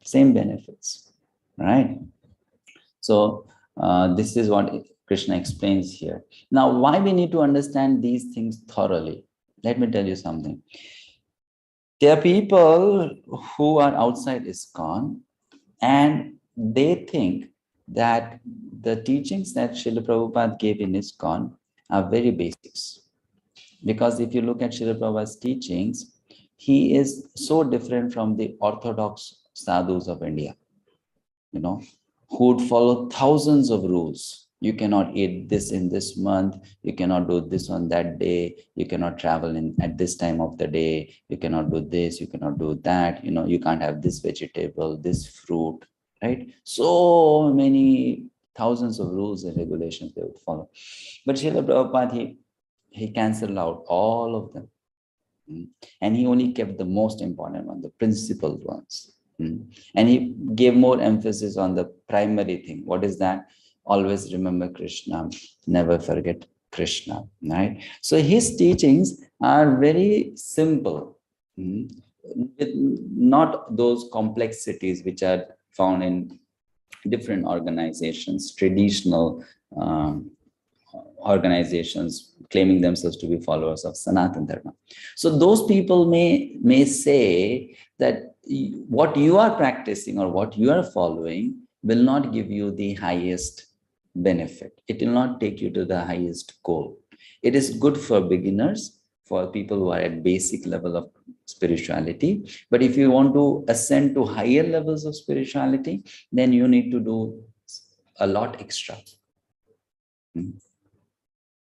Same benefits, right? So this is what Krishna explains here. Now, why we need to understand these things thoroughly? Let me tell you something. There are people who are outside ISKCON and they think that the teachings that Srila Prabhupada gave in ISKCON are very basics. Because if you look at Srila Prabhupada's teachings, he is so different from the orthodox sadhus of India, you know, who would follow thousands of rules. You cannot eat this in this month, you cannot do this on that day, you cannot travel at this time of the day, you cannot do this, you cannot do that, you know, you can't have this vegetable, this fruit, right? So many thousands of rules and regulations they would follow. But Srila Prabhupada, he cancelled out all of them. And he only kept the most important one, the principal ones. And he gave more emphasis on the primary thing. What is that? Always remember Krishna, never forget Krishna, right? So his teachings are very simple, with not those complexities which are found in different organizations, traditional organizations claiming themselves to be followers of Sanatana Dharma. So those people may say that what you are practicing or what you are following will not give you the highest benefit. It will not take you to the highest goal. It is good for beginners, for people who are at basic level of spirituality. But if you want to ascend to higher levels of spirituality, then you need to do a lot extra.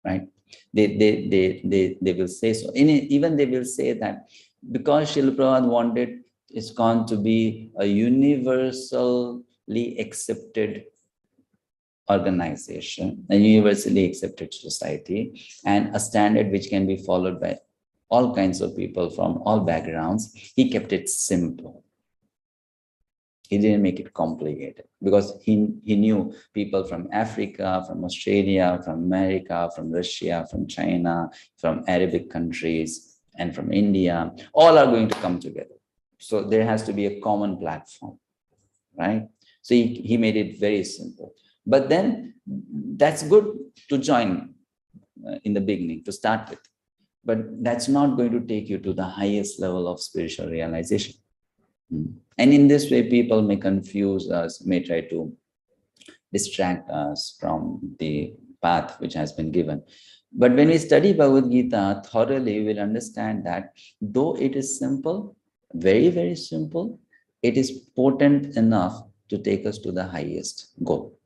Right? They will say so. Even they will say that because Srila Prabhupada wanted ISKCON to be a universally accepted organization, a universally accepted society, and a standard which can be followed by all kinds of people from all backgrounds, he kept it simple. He didn't make it complicated because he knew people from Africa, from Australia, from America, from Russia, from China, from Arabic countries, and from India, all are going to come together. So there has to be a common platform, right? So he made it very simple. But then that's good to join in the beginning, to start with. But that's not going to take you to the highest level of spiritual realization. And in this way, people may confuse us, may try to distract us from the path which has been given. But when we study Bhagavad-gita thoroughly, we will understand that though it is simple, very, very simple, it is potent enough to take us to the highest goal.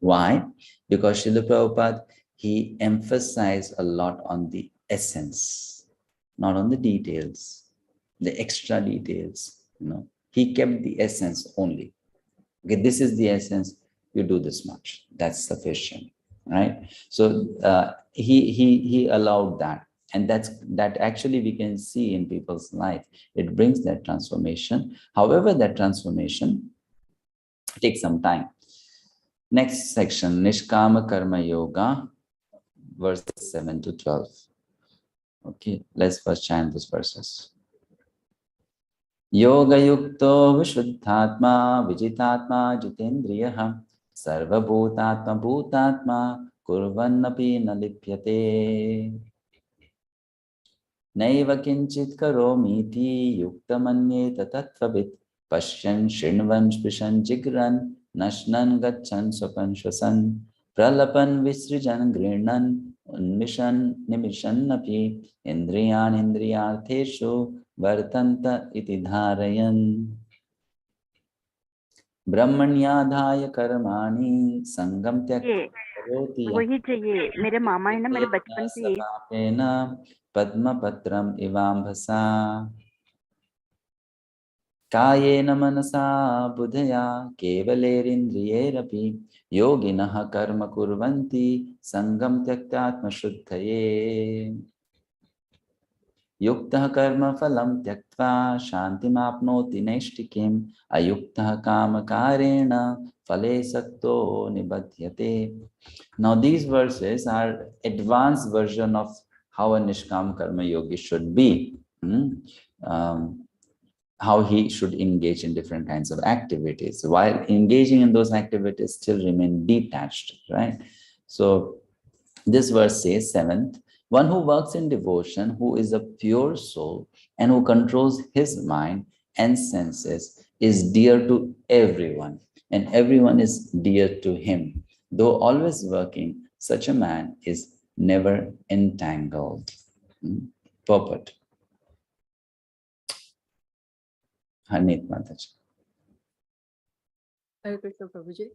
Why? Because Srila Prabhupada, he emphasized a lot on the essence, not on the details. The extra details, you know, he kept the essence only. Okay, this is the essence, you do this much, that's sufficient, right? So he allowed that, and that actually we can see in people's life. It brings that transformation. However, that transformation takes some time. Next section, Nishkama Karma Yoga, verses 7 to 12. Okay, let's first chant these verses. Yoga yukto vishuddhatma vijitatma jitendriyaha sarva bhutatma bhutatma kurvannapi nalipyate naiva kinchit karomiti yuktamanyeta tattvavit pashyan shinvan spishan jigran nashnan gachan swapan shwasan pralapan visrijan grirnan unmishan nimishan napi indriyan indriyartheshu vartanta iti dharayan brahmanyadhaya karmani sangam tyakta karoti वही चाहिए मेरे मामा है ना मेरे बचपन से ये sapapena padmapatram ivambhasa kayena manasa buddhaya kevalerindriyerapi yoginah karma kurvanti sangam tyaktatma shuddhaye Yuktah karma phalam tyaktva shantimapnoti naishtikim ayuktah kamakarena phale sakto nibadhyate. Now these verses are advanced version of how a Nishkam Karma Yogi should be. How he should engage in different kinds of activities. While engaging in those activities, still remain detached, right? So this verse says, 7th, one who works in devotion, who is a pure soul and who controls his mind and senses, is dear to everyone, and everyone is dear to him. Though always working, such a man is never entangled. Purport. Harneet Mataji. Hare Krishna Prabhuji.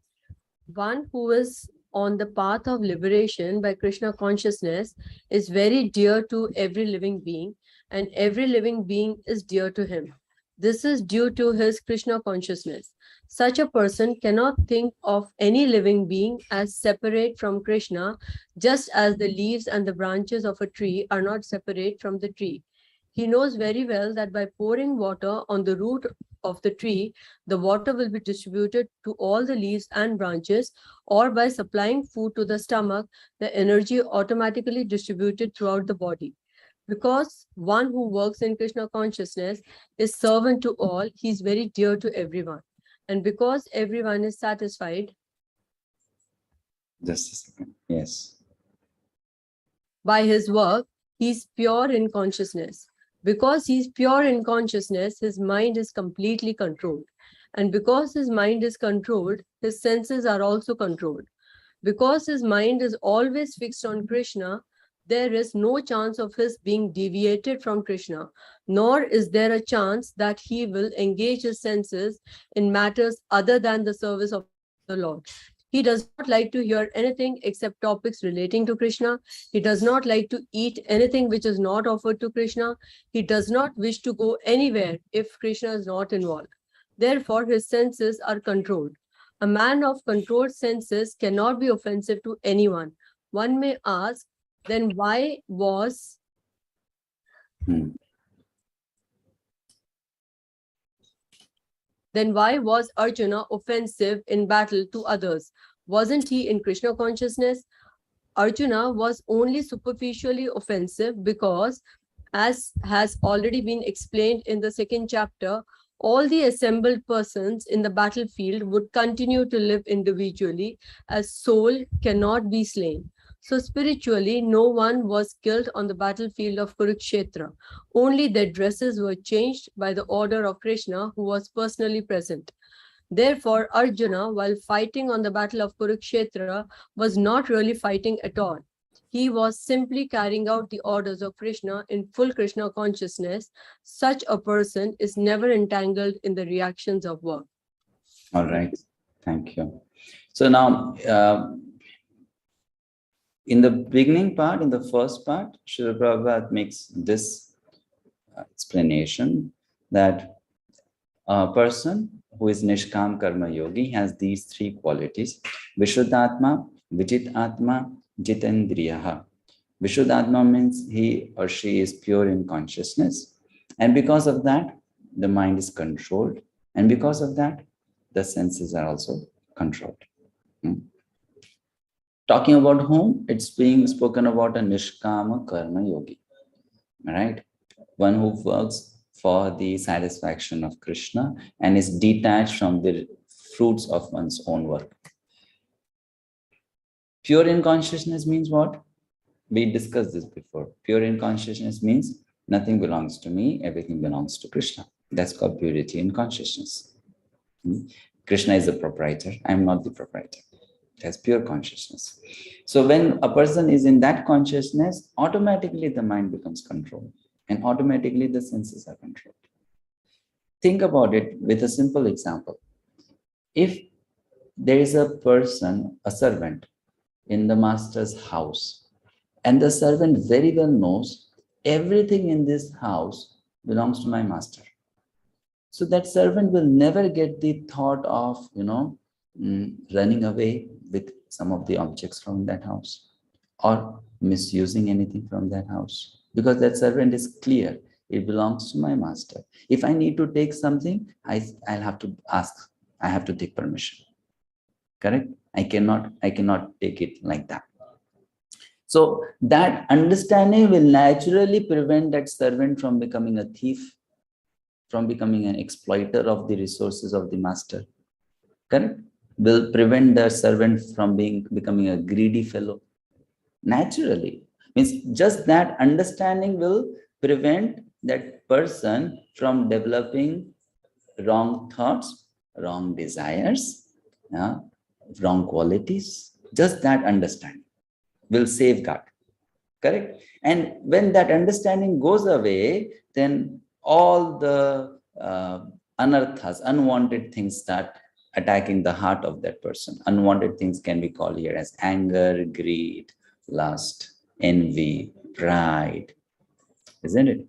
One who is on the path of liberation by Krishna consciousness is very dear to every living being, and every living being is dear to him. This is due to his Krishna consciousness. Such a person cannot think of any living being as separate from Krishna, just as the leaves and the branches of a tree are not separate from the tree. He knows very well that by pouring water on the root of the tree, the water will be distributed to all the leaves and branches, or by supplying food to the stomach, the energy automatically distributed throughout the body. Because one who works in Krishna consciousness is servant to all, he is very dear to everyone. And because everyone is satisfied, just a second. Yes. By his work, he is pure in consciousness. Because he is pure in consciousness, his mind is completely controlled. And because his mind is controlled, his senses are also controlled. Because his mind is always fixed on Krishna, there is no chance of his being deviated from Krishna, nor is there a chance that he will engage his senses in matters other than the service of the Lord. He does not like to hear anything except topics relating to Krishna. He does not like to eat anything which is not offered to Krishna. He does not wish to go anywhere if Krishna is not involved. Therefore, his senses are controlled. A man of controlled senses cannot be offensive to anyone. One may ask, then why was Arjuna offensive in battle to others? Wasn't he in Krishna consciousness? Arjuna was only superficially offensive because, as has already been explained in the 2nd chapter, all the assembled persons in the battlefield would continue to live individually, as soul cannot be slain. So spiritually, no one was killed on the battlefield of Kurukshetra. Only their dresses were changed by the order of Krishna, who was personally present. Therefore, Arjuna, while fighting on the battle of Kurukshetra, was not really fighting at all. He was simply carrying out the orders of Krishna in full Krishna consciousness. Such a person is never entangled in the reactions of work. All right. Thank you. So now, in the beginning part, in the first part, Srila Prabhupada makes this explanation that a person who is Nishkam Karma Yogi has these 3 qualities: Vishuddhatma, Vijitatma, Jitendriyaha. Vishuddhatma means he or she is pure in consciousness, and because of that, the mind is controlled, and because of that, the senses are also controlled. Talking about whom? It's being spoken about a Nishkama Karma Yogi, right? One who works for the satisfaction of Krishna and is detached from the fruits of one's own work. Pure in consciousness means what? We discussed this before. Pure in consciousness means nothing belongs to me, everything belongs to Krishna. That's called purity in consciousness. Krishna is the proprietor. I am not the proprietor. That's pure consciousness. So when a person is in that consciousness, automatically the mind becomes controlled and automatically the senses are controlled. Think about it with a simple example. If there is a person, a servant in the master's house, and the servant very well knows everything in this house belongs to my master. So that servant will never get the thought of, running away with some of the objects from that house or misusing anything from that house, because that servant is clear, it belongs to my master. If I need to take something, I'll have to ask, I have to take permission. Correct? I cannot take it like that. So that understanding will naturally prevent that servant from becoming a thief, from becoming an exploiter of the resources of the master. Correct? Will prevent the servant from becoming a greedy fellow. Naturally. Means just that understanding will prevent that person from developing wrong thoughts, wrong desires, wrong qualities. Just that understanding will safeguard. Correct? And when that understanding goes away, then all the anarthas, unwanted things start attacking the heart of that person. Unwanted things can be called here as anger, greed, lust, envy, pride. Isn't it?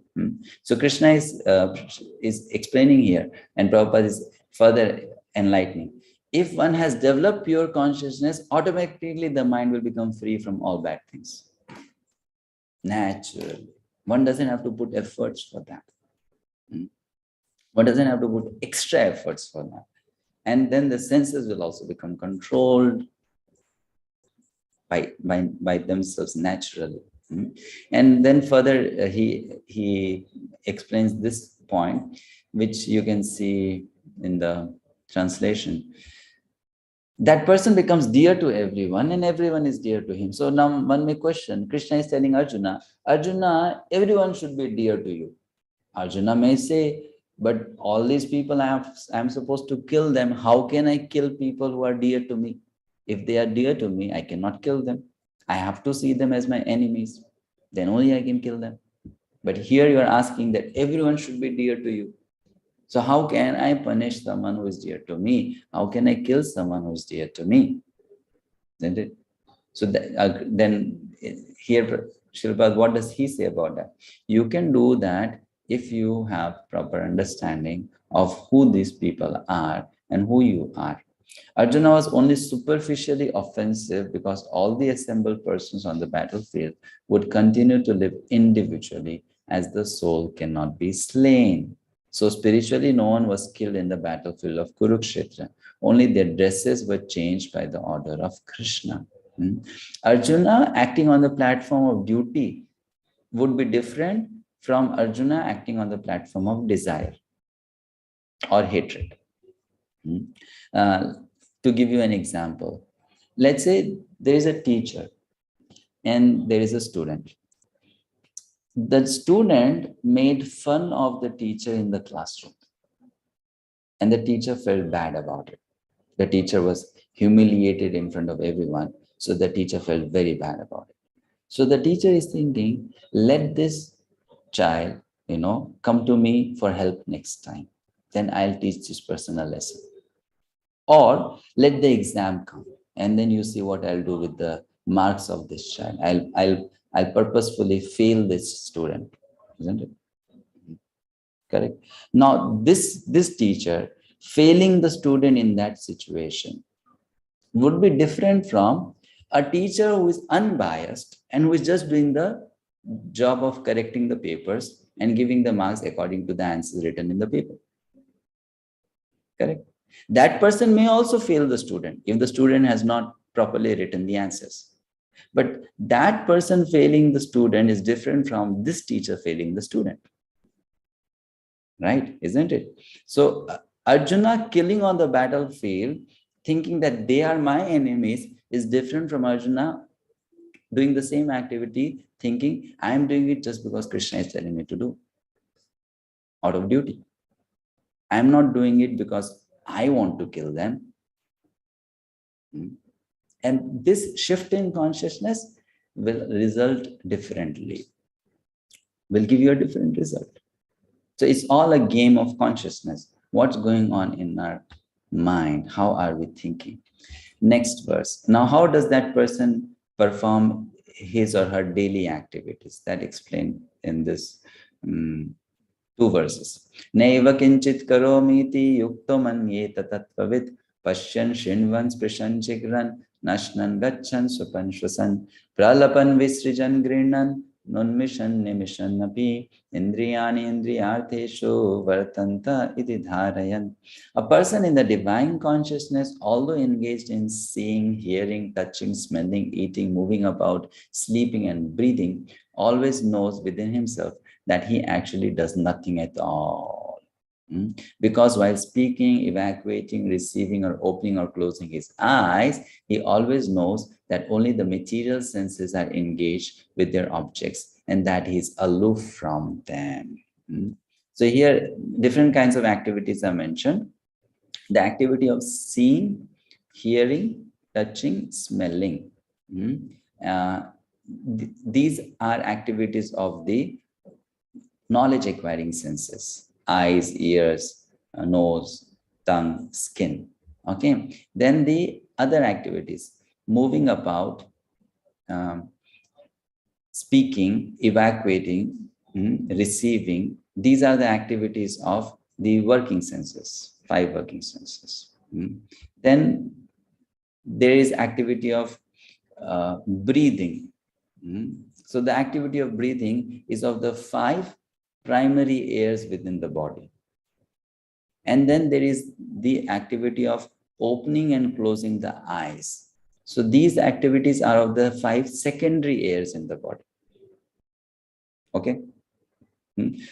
So Krishna is explaining here, and Prabhupada is further enlightening. If one has developed pure consciousness, automatically the mind will become free from all bad things. Naturally. One doesn't have to put efforts for that. One doesn't have to put extra efforts for that. And then the senses will also become controlled by themselves naturally. And then further, he explains this point, which you can see in the translation. That person becomes dear to everyone and everyone is dear to him. So now one may question, Krishna is telling Arjuna, Arjuna, everyone should be dear to you. Arjuna may say, but all these people I'm supposed to kill them. How can I kill people who are dear to me? If they are dear to me, I cannot kill them. I have to see them as my enemies. Then only I can kill them. But here you are asking that everyone should be dear to you. So how can I punish someone who is dear to me? How can I kill someone who is dear to me? Isn't it? So then here, Sripad, what does he say about that? You can do that if you have proper understanding of who these people are and who you are. Arjuna was only superficially offensive because all the assembled persons on the battlefield would continue to live individually as the soul cannot be slain. So spiritually, no one was killed in the battlefield of Kurukshetra. Only their dresses were changed by the order of Krishna. Arjuna acting on the platform of duty would be different from Arjuna acting on the platform of desire or hatred. To give you an example, let's say there is a teacher and there is a student. The student made fun of the teacher in the classroom and the teacher felt bad about it. The teacher was humiliated in front of everyone. So the teacher felt very bad about it. So the teacher is thinking, let this child, come to me for help next time. Then I'll teach this person a lesson. Or let the exam come and then you see what I'll do with the marks of this child. I'll purposefully fail this student, isn't it? Correct. Now this teacher failing the student in that situation would be different from a teacher who is unbiased and who is just doing the job of correcting the papers and giving the marks according to the answers written in the paper. Correct. That person may also fail the student if the student has not properly written the answers. But that person failing the student is different from this teacher failing the student. Right? Isn't it? So Arjuna killing on the battlefield, thinking that they are my enemies, is different from Arjuna doing the same activity, thinking I am doing it just because Krishna is telling me to do, out of duty. I am not doing it because I want to kill them. And this shift in consciousness will result differently, will give you a different result. So it's all a game of consciousness. What's going on in our mind? How are we thinking? Next verse. Now, how does that person perform his or her daily activities? That explained in this 2 verses. Naiva kinchit karomiti yukto manyeta tattvavid pashyan shinvan sprishan chigran nashnan gachan supan shvasan pralapan visrijan grinan nunmishan nimishan napi indriyani indriyartheshu vartanta iti dharayan. A person in the divine consciousness, although engaged in seeing, hearing, touching, smelling, eating, moving about, sleeping and breathing, always knows within himself that he actually does nothing at all. Because while speaking, evacuating, receiving or opening or closing his eyes, he always knows that only the material senses are engaged with their objects and that he is aloof from them. So here, different kinds of activities are mentioned. The activity of seeing, hearing, touching, smelling. These are activities of the knowledge acquiring senses. Eyes, ears, nose, tongue, skin. Okay. Then the other activities, moving about, speaking, evacuating, receiving. These are the activities of the working senses, 5 working senses. Then there is activity of breathing. So the activity of breathing is of the 5 primary airs within the body. And then there is the activity of opening and closing the eyes. So these activities are of the 5 secondary airs in the body. Okay.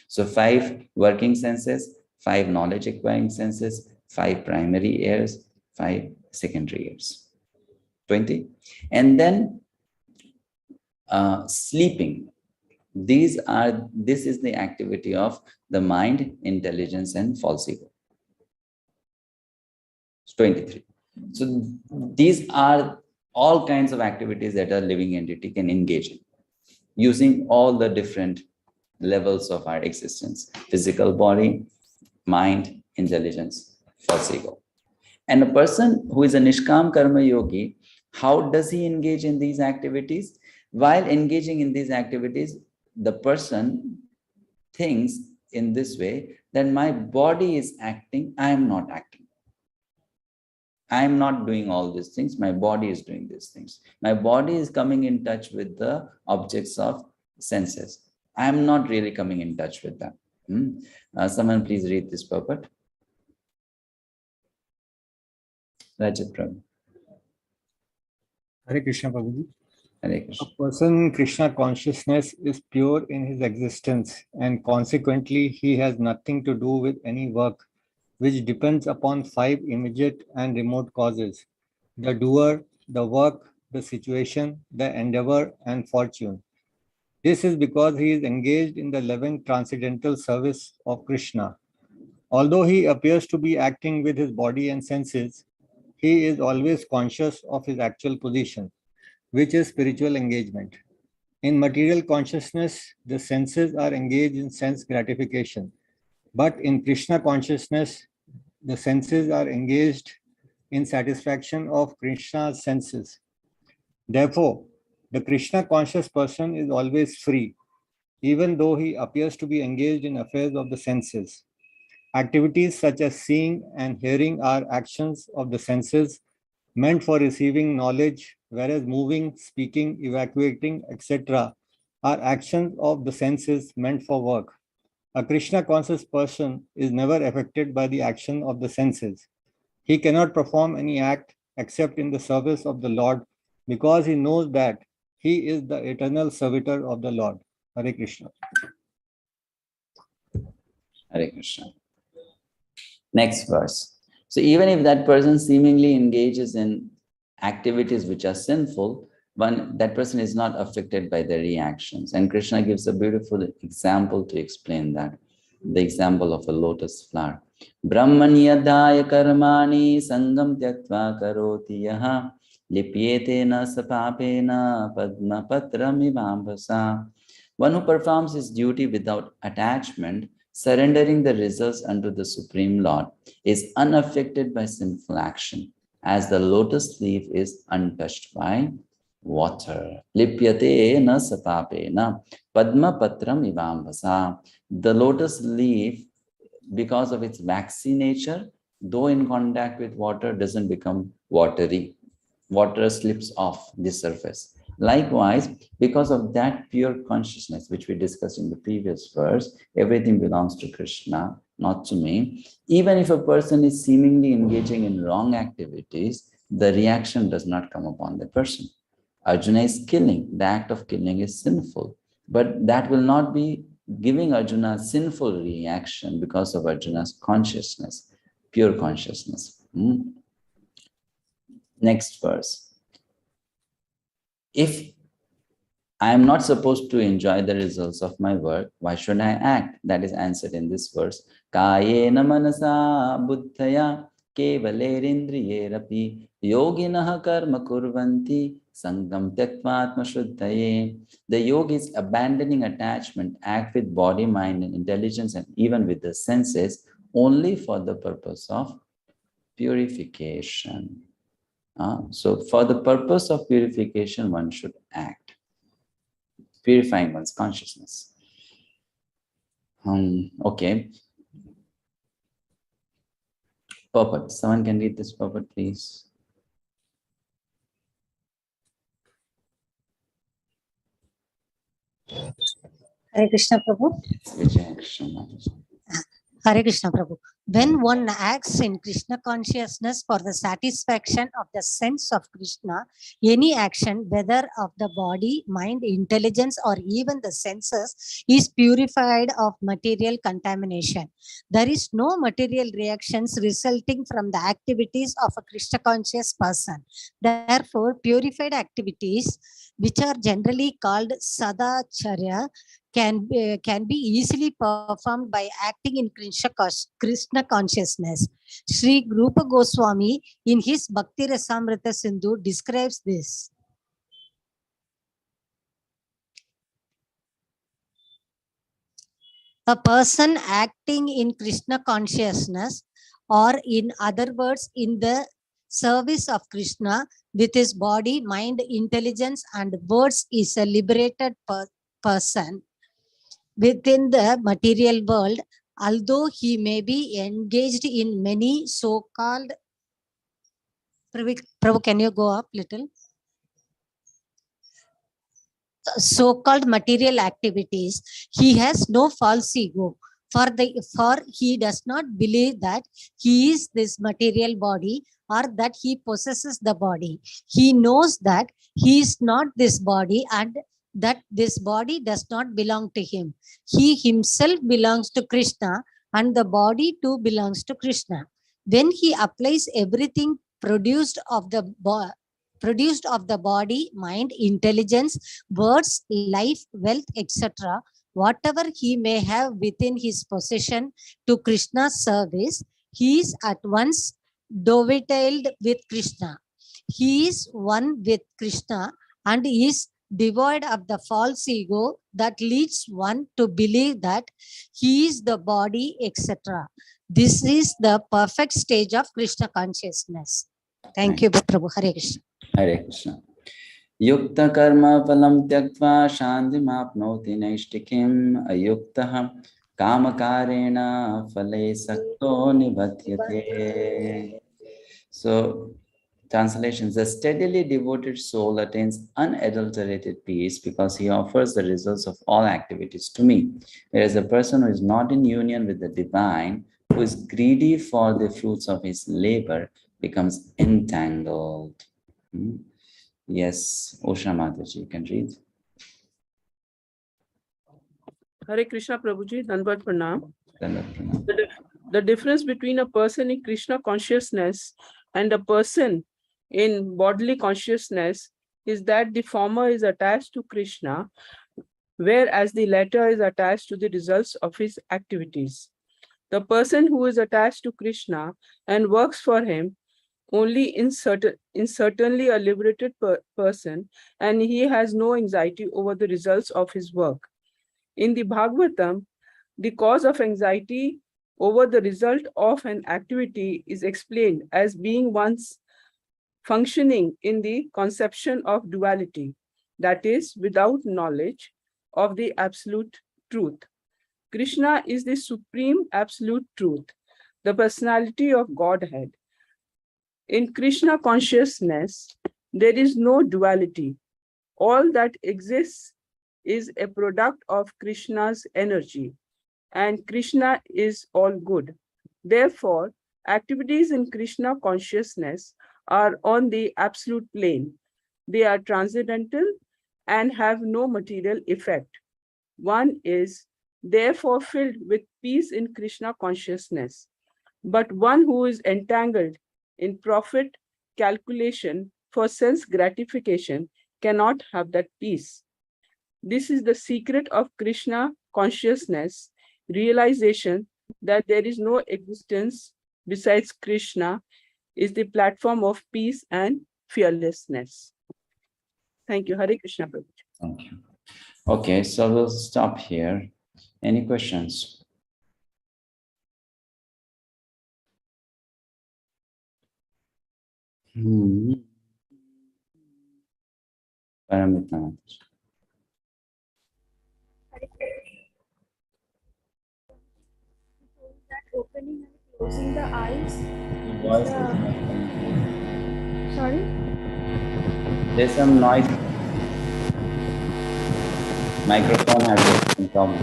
So 5 working senses, 5 knowledge acquiring senses, 5 primary airs, 5 secondary airs. 20. And then sleeping. This is the activity of the mind, intelligence, and false ego. It's 23. So these are all kinds of activities that a living entity can engage in, using all the different levels of our existence: physical body, mind, intelligence, false ego. And a person who is a Nishkam Karma Yogi, how does he engage in these activities? While engaging in these activities, the person thinks in this way that my body is acting, I am not acting. I am not doing all these things, my body is doing these things. My body is coming in touch with the objects of senses. I am not really coming in touch with them. Someone please read this purport. Rajat Prabhu. Hare Krishna Prabhuji. Hare Krishna. A person Krishna consciousness is pure in his existence, and consequently he has nothing to do with any work which depends upon 5 immediate and remote causes: the doer, the work, the situation, the endeavor, and fortune. This is because he is engaged in the loving transcendental service of Krishna. Although he appears to be acting with his body and senses, he is always conscious of his actual position, which is spiritual engagement. In material consciousness, the senses are engaged in sense gratification. But in Krishna consciousness, the senses are engaged in satisfaction of Krishna's senses. Therefore, the Krishna conscious person is always free, even though he appears to be engaged in affairs of the senses. Activities such as seeing and hearing are actions of the senses meant for receiving knowledge, whereas moving, speaking, evacuating, etc. are actions of the senses meant for work. A Krishna conscious person is never affected by the action of the senses. he cannot perform any act except in the service of the Lord, because he knows that he is the eternal servitor of the Lord. Hare Krishna. Hare Krishna. Next verse. So even if that person seemingly engages in activities which are sinful, that person is not affected by the reactions. And Krishna gives a beautiful example to explain that. The example of a lotus flower. Brahmanyadaya karmani sangam tyaktva karoti yaha lipyete na sapapena padma patram ivambasa. One who performs his duty without attachment, surrendering the results unto the Supreme Lord, is unaffected by sinful action, as the lotus leaf is untouched by water. Lipyate na sapapena padma patram ivambasa. The lotus leaf, because of its waxy nature, though in contact with water, doesn't become watery. Water slips off the surface. Likewise, because of that pure consciousness, which we discussed in the previous verse, everything belongs to Krishna, not to me. Even if a person is seemingly engaging in wrong activities, the reaction does not come upon the person. Arjuna is killing. The act of killing is sinful, but that will not be giving Arjuna a sinful reaction because of Arjuna's consciousness, pure consciousness. Next verse. If I am not supposed to enjoy the results of my work, why should I act? That is answered in this verse. Kayena manasa buddhaya kevalerindriyerapi yoginaha karma kurvanti sangam tyaktva shuddhaye. The yogi is abandoning attachment, act with body, mind, and intelligence, and even with the senses, only for the purpose of purification. So for the purpose of purification, one should act, purifying one's consciousness. Okay. Purport. Someone can read this purport, please. Hare Krishna Prabhu. Vijay Krishna. Hare Krishna Prabhu. When one acts in Krishna consciousness for the satisfaction of the sense of Krishna, any action, whether of the body, mind, intelligence, or even the senses, is purified of material contamination. There is no material reactions resulting from the activities of a Krishna conscious person. Therefore, purified activities, which are generally called sadacharya, can be easily performed by acting in Krishna consciousness. Sri Rupa Goswami in his Bhakti Rasamrita Sindhu describes this. A person acting in Krishna consciousness, or in other words, in the service of Krishna with his body, mind, intelligence, and words, is a liberated person within the material world, although he may be engaged in many so-called, Prabhu, can you go up little? So-called material activities, he has no false ego. For he does not believe that he is this material body or that he possesses the body. He knows that he is not this body and that this body does not belong to him. He himself belongs to Krishna and the body too belongs to Krishna. When he applies everything produced of the body, mind, intelligence, words, life, wealth, etc., whatever he may have within his possession to Krishna's service, he is at once dovetailed with Krishna. He is one with Krishna and is devoid of the false ego that leads one to believe that he is the body, etc. This is the perfect stage of Krishna consciousness. Thank you, Prabhu. Hare Krishna. Hare Krishna. Yukta karma phalam tyaktva shantim apnoti naishtikim ayuktaha kamakarena phale sakto nibhatyate. So, translation: the steadily devoted soul attains unadulterated peace because he offers the results of all activities to me. Whereas a person who is not in union with the divine who is greedy for the fruits of his labor becomes entangled. Yes, Osha Mataji, you can read. Hare Krishna Prabhuji, Dandavat Pranam. Dandavat Pranam. The difference between a person in Krishna consciousness and a person in bodily consciousness is that the former is attached to Krishna, whereas the latter is attached to the results of his activities. The person who is attached to Krishna and works for him only is certainly a liberated person, and he has no anxiety over the results of his work. In the Bhagavatam, the cause of anxiety over the result of an activity is explained as being one's functioning in the conception of duality, that is, without knowledge of the absolute truth. Krishna is the supreme absolute truth, the personality of Godhead. In Krishna consciousness, there is no duality. All that exists is a product of Krishna's energy, and Krishna is all good. Therefore, activities in Krishna consciousness are on the absolute plane. They are transcendental and have no material effect. One is therefore filled with peace in Krishna consciousness. But one who is entangled in profit calculation for sense gratification cannot have that peace. This is the secret of Krishna consciousness, realization that there is no existence besides Krishna is the platform of peace and fearlessness. Thank you. Hare Krishna Prabhuji. Thank you. Okay, so we'll stop here. Any questions? Paramita. Opening and closing the eyes. Voice Sorry? There's some noise. Microphone has some problem.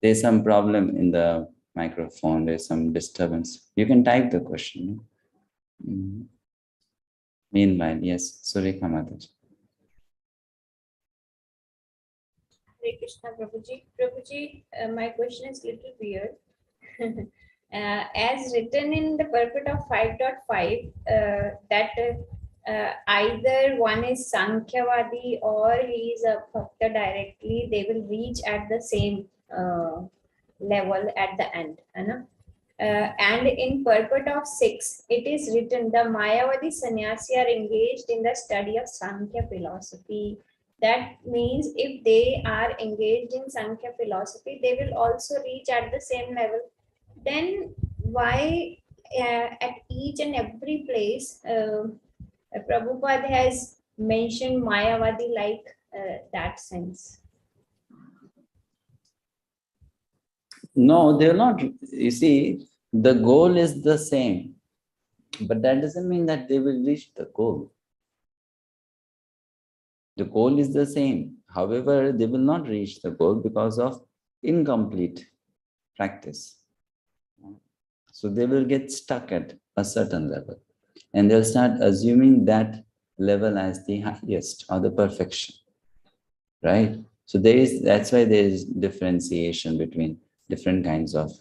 There's some problem in the microphone. There's some disturbance. You can type the question. Meanwhile, yes, Surika Mataji. Hare Krishna Prabhuji. Prabhuji, my question is a little weird. As written in the purport of 5.5, that either one is Sankhya-vadi or he is a Bhakta directly, they will reach at the same level at the end. And in purport of 6, it is written the Mayavadi sannyasi are engaged in the study of Sankhya philosophy. That means if they are engaged in Sankhya philosophy, they will also reach at the same level. Then why at each and every place Prabhupada has mentioned Mayavadi like that sense? No, they're not. You see, the goal is the same, but that doesn't mean that they will reach the goal. The goal is the same. However, they will not reach the goal because of incomplete practice. So they will get stuck at a certain level and they'll start assuming that level as the highest or the perfection, right? So that's why there is differentiation between different kinds of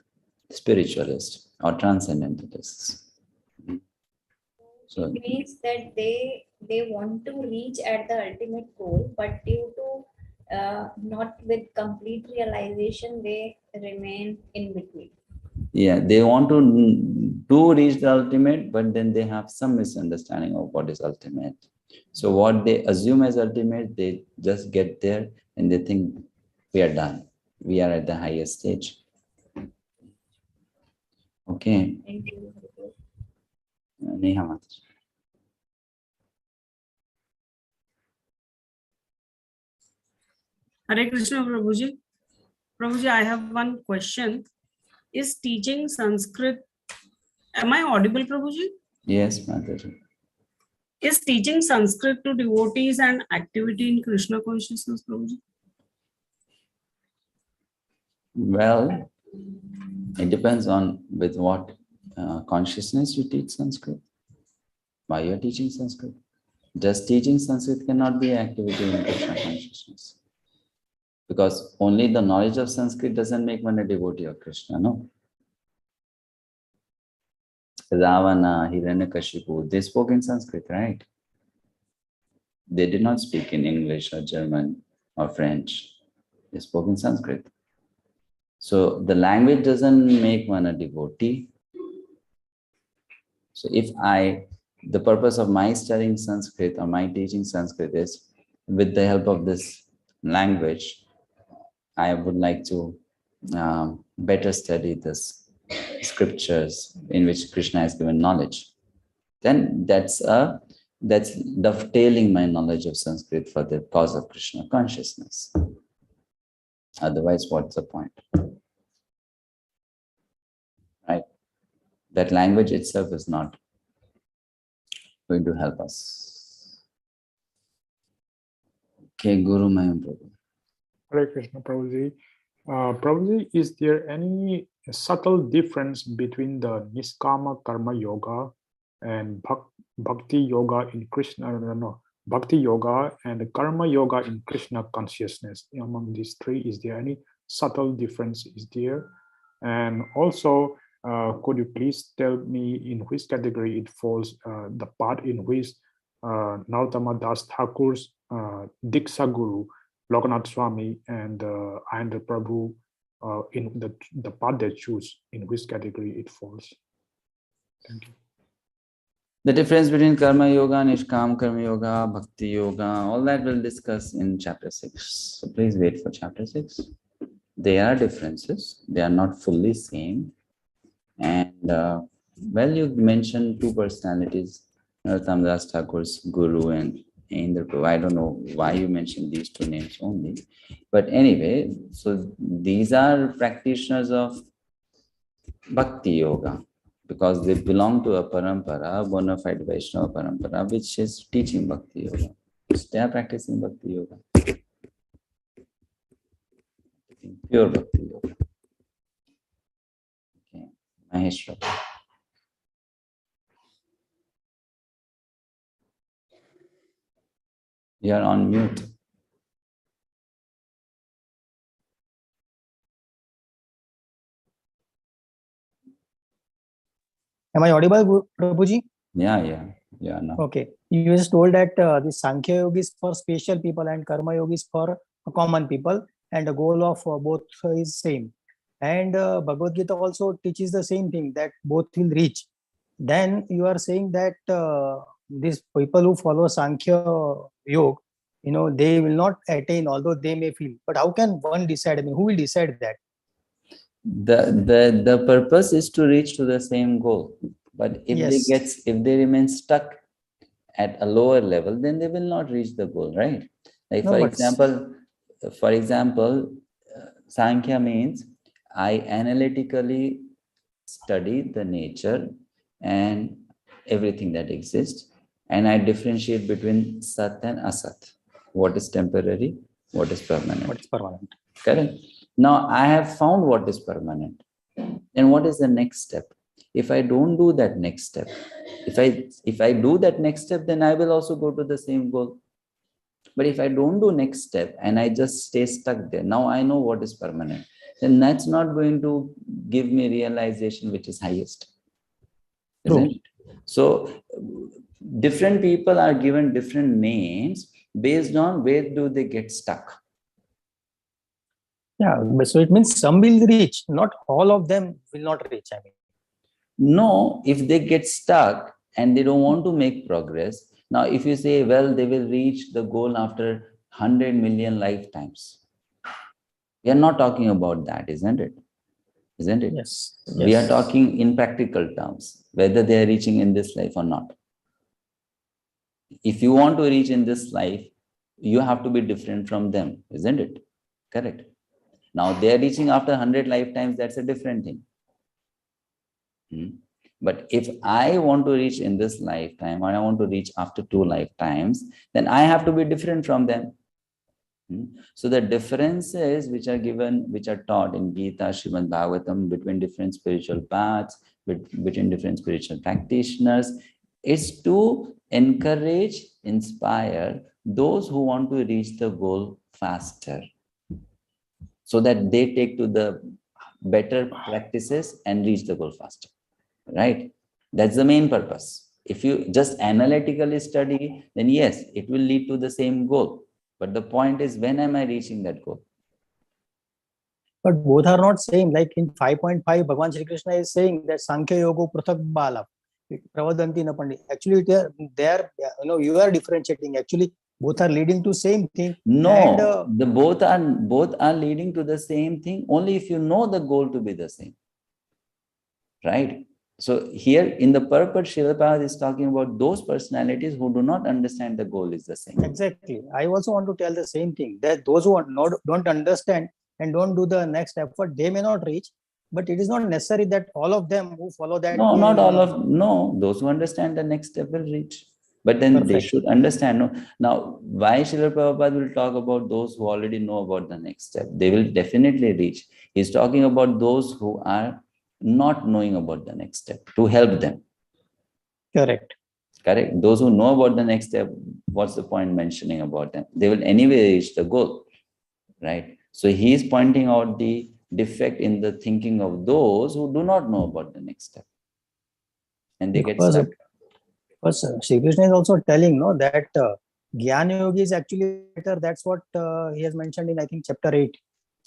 spiritualists or transcendentalists. So it means that they want to reach at the ultimate goal, but due to not with complete realization, they remain in between. Yeah, they want to reach the ultimate, but then they have some misunderstanding of what is ultimate. So what they assume as ultimate, they just get there and they think we are done. We are at the highest stage. Okay. Thank you. Neha Mataji. Hare Krishna Prabhuji. Prabhuji, I have one question. Is teaching Sanskrit, am I audible, Prabhuji? Yes, Mataji. Is teaching Sanskrit to devotees an activity in Krishna consciousness, Prabhuji? Well, it depends on with what consciousness you teach Sanskrit. Why you're teaching Sanskrit. Just teaching Sanskrit cannot be activity in Krishna consciousness. Because only the knowledge of Sanskrit doesn't make one a devotee of Krishna, no? Ravana, Hiranyakashipu, they spoke in Sanskrit, right? They did not speak in English or German or French. They spoke in Sanskrit. So the language doesn't make one a devotee. So if the purpose of my studying Sanskrit or my teaching Sanskrit is, with the help of this language, I would like to better study this scriptures in which Krishna has given knowledge. Then that's dovetailing my knowledge of Sanskrit for the cause of Krishna consciousness. Otherwise, what's the point? Right? That language itself is not going to help us. Okay, Guru Mayam Prabhu. Hare Krishna, Prabhuji. Prabhuji, is there any subtle difference between the Niskama Karma Yoga and Bhakti Yoga in Krishna? No, Bhakti Yoga and Karma Yoga in Krishna consciousness. Among these three, is there any subtle difference? Is there? And also, could you please tell me in which category it falls, the part in which Narottama Das Thakur's Diksha Guru, Lokanath Swami, and Ayendra Prabhu, in the part they choose, in which category it falls? Thank you. The difference between Karma Yoga, Nishkam Karma Yoga, Bhakti Yoga, all that we'll discuss in chapter 6. So please wait for chapter 6. There are differences. They are not fully same. And well, you mentioned two personalities, Narottama Das Thakur's Guru and Ayendra Prabhu. I don't know why you mentioned these two names only. But anyway, so these are practitioners of Bhakti Yoga, because they belong to a parampara, bona fide Vaishnava parampara, which is teaching Bhakti Yoga. So they are practicing Bhakti Yoga. Pure Bhakti Yoga. Okay, Mahesh. You are on mute. Am I audible, Prabhuji? Yeah. No. Okay. You just told that the Sankhya Yoga is for special people and Karma Yoga is for common people, and the goal of both is same. And Bhagavad-gita also teaches the same thing, that both will reach. Then you are saying that these people who follow Sankhya Yoga, they will not attain, although they may feel. But how can one decide? I mean, who will decide that? The purpose is to reach to the same goal. But if they remain stuck at a lower level, then they will not reach the goal, right? Like for example, Sankhya means I analytically study the nature and everything that exists, and I differentiate between Sat and Asat. What is temporary? What is permanent? What is permanent? Correct. Now I have found what is permanent. And what is the next step? If I don't do that next step, if I do that next step, then I will also go to the same goal. But if I don't do next step and I just stay stuck there, now I know what is permanent, then that's not going to give me realization which is highest. Isn't it? So different people are given different names based on where do they get stuck. Yeah, so it means some will reach, not all of them will not reach. I mean, no, if they get stuck and they don't want to make progress. Now, if you say, well, they will reach the goal after 100 million lifetimes. We are not talking about that, isn't it? Isn't it? Yes. We are talking in practical terms, whether they are reaching in this life or not. If you want to reach in this life, you have to be different from them, isn't it? Correct. Now, they are reaching after 100 lifetimes, that's a different thing. But if I want to reach in this lifetime, or I want to reach after 2 lifetimes, then I have to be different from them. So the differences which are given, which are taught in Gita, Srimad Bhagavatam, between different spiritual paths, between different spiritual practitioners, is to encourage, inspire those who want to reach the goal faster, so that they take to the better practices and reach the goal faster, right? That's the main purpose. If you just analytically study, then yes, it will lead to the same goal. But the point is, when am I reaching that goal? But both are not same. Like in 5.5, Bhagavan Shri Krishna is saying that Sankhya Yoga Prathak Bala, Pravadanti na Pandi. Actually, they are, you are differentiating. Actually, both are leading to same thing. No, the both are leading to the same thing only if you know the goal to be the same, right? So here in the purport, Srila Prabhupada is talking about those personalities who do not understand the goal is the same. Exactly. I also want to tell the same thing, that those who don't understand and don't do the next effort, they may not reach, but it is not necessary that all of them who follow that. No, not all of, no, those who understand the next step will reach. But then they should understand. No? Now, why Srila Prabhupada will talk about those who already know about the next step? They will definitely reach. He's talking about those who are not knowing about the next step, to help them. Correct. Correct. Those who know about the next step, what's the point mentioning about them? They will anyway reach the goal, right? So he is pointing out the defect in the thinking of those who do not know about the next step. And they get stuck. Because Sri Krishna is also telling that Jnana Yogi is actually better. That's what he has mentioned in, I think, chapter 8.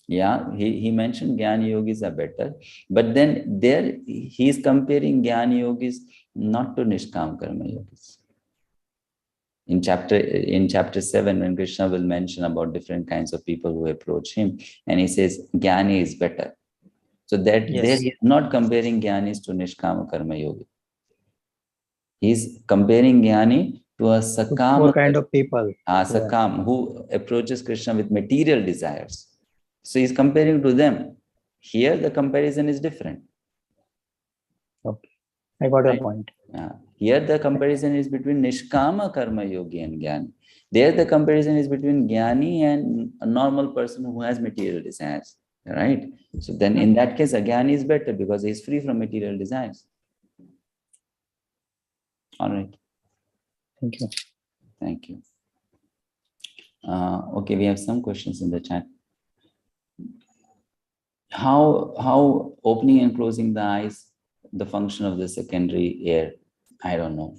Yeah, he mentioned Jnana Yogis are better. But then there he is comparing Jnana Yogis not to Nishkam Karma Yogis. In chapter 7, when Krishna will mention about different kinds of people who approach him, and he says Jnani is better. So that there he is not comparing Jnanis to Nishkama Karma Yogi. He is comparing Jnani to a Sakam kind of people. Sakam, who approaches Krishna with material desires. So he is comparing to them. Here the comparison is different. Okay, I got your point. Here the comparison is between Nishkama Karma Yogi and Jnani. There the comparison is between Jnani and a normal person who has material desires. Right? So then in that case, a Jnani is better because he is free from material desires. All right. Thank you. Thank you. Okay, we have some questions in the chat. How opening and closing the eyes, the function of the secondary ear, I don't know.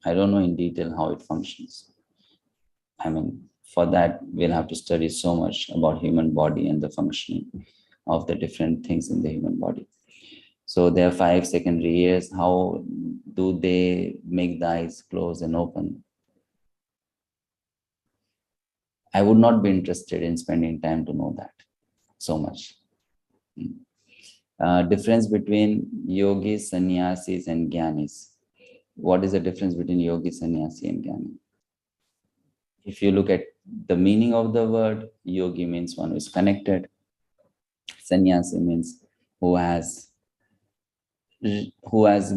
I don't know in detail how it functions. I mean, for that, we'll have to study so much about human body and the functioning of the different things in the human body. So there are 5 secondary ears. How do they make the eyes close and open? I would not be interested in spending time to know that so much. Difference between yogis, sannyasis, and jnanis. What is the difference between yogi, sannyasi, and jnani? If you look at the meaning of the word, yogi means one who is connected. Sannyasi means who has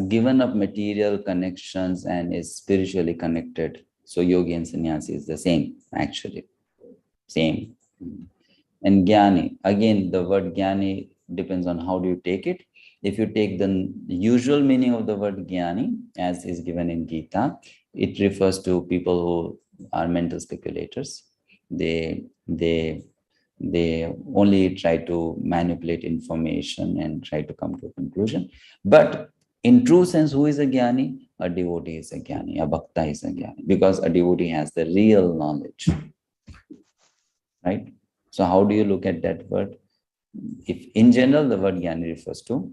given up material connections and is spiritually connected. So yogi and sannyasi is the same, actually. Same. And jnani, again, the word jnani depends on how do you take it. If you take the usual meaning of the word jnani, as is given in Gita, it refers to people who are mental speculators. They only try to manipulate information and try to come to a conclusion. But in true sense, who is a jnani? A devotee is a jnani, a bhakta is a jnani, because a devotee has the real knowledge. Right? So how do you look at that word? If in general, the word jnani refers to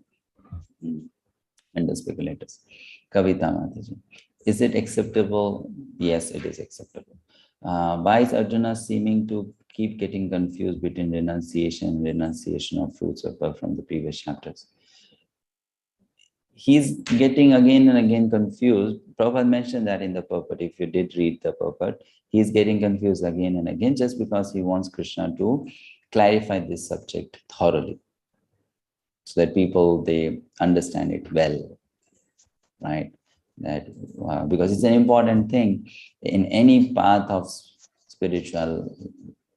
mental speculators. Kavita Mataji. Is it acceptable? Yes, it is acceptable. Why is Arjuna seeming to keep getting confused between renunciation of fruits of birth from the previous chapters? He's getting again and again confused. Prabhupada mentioned that in the purport. If you did read the purport, he's getting confused again and again just because he wants Krishna to clarify this subject thoroughly so that people, they understand it well, right? That because it's an important thing in any path of spiritual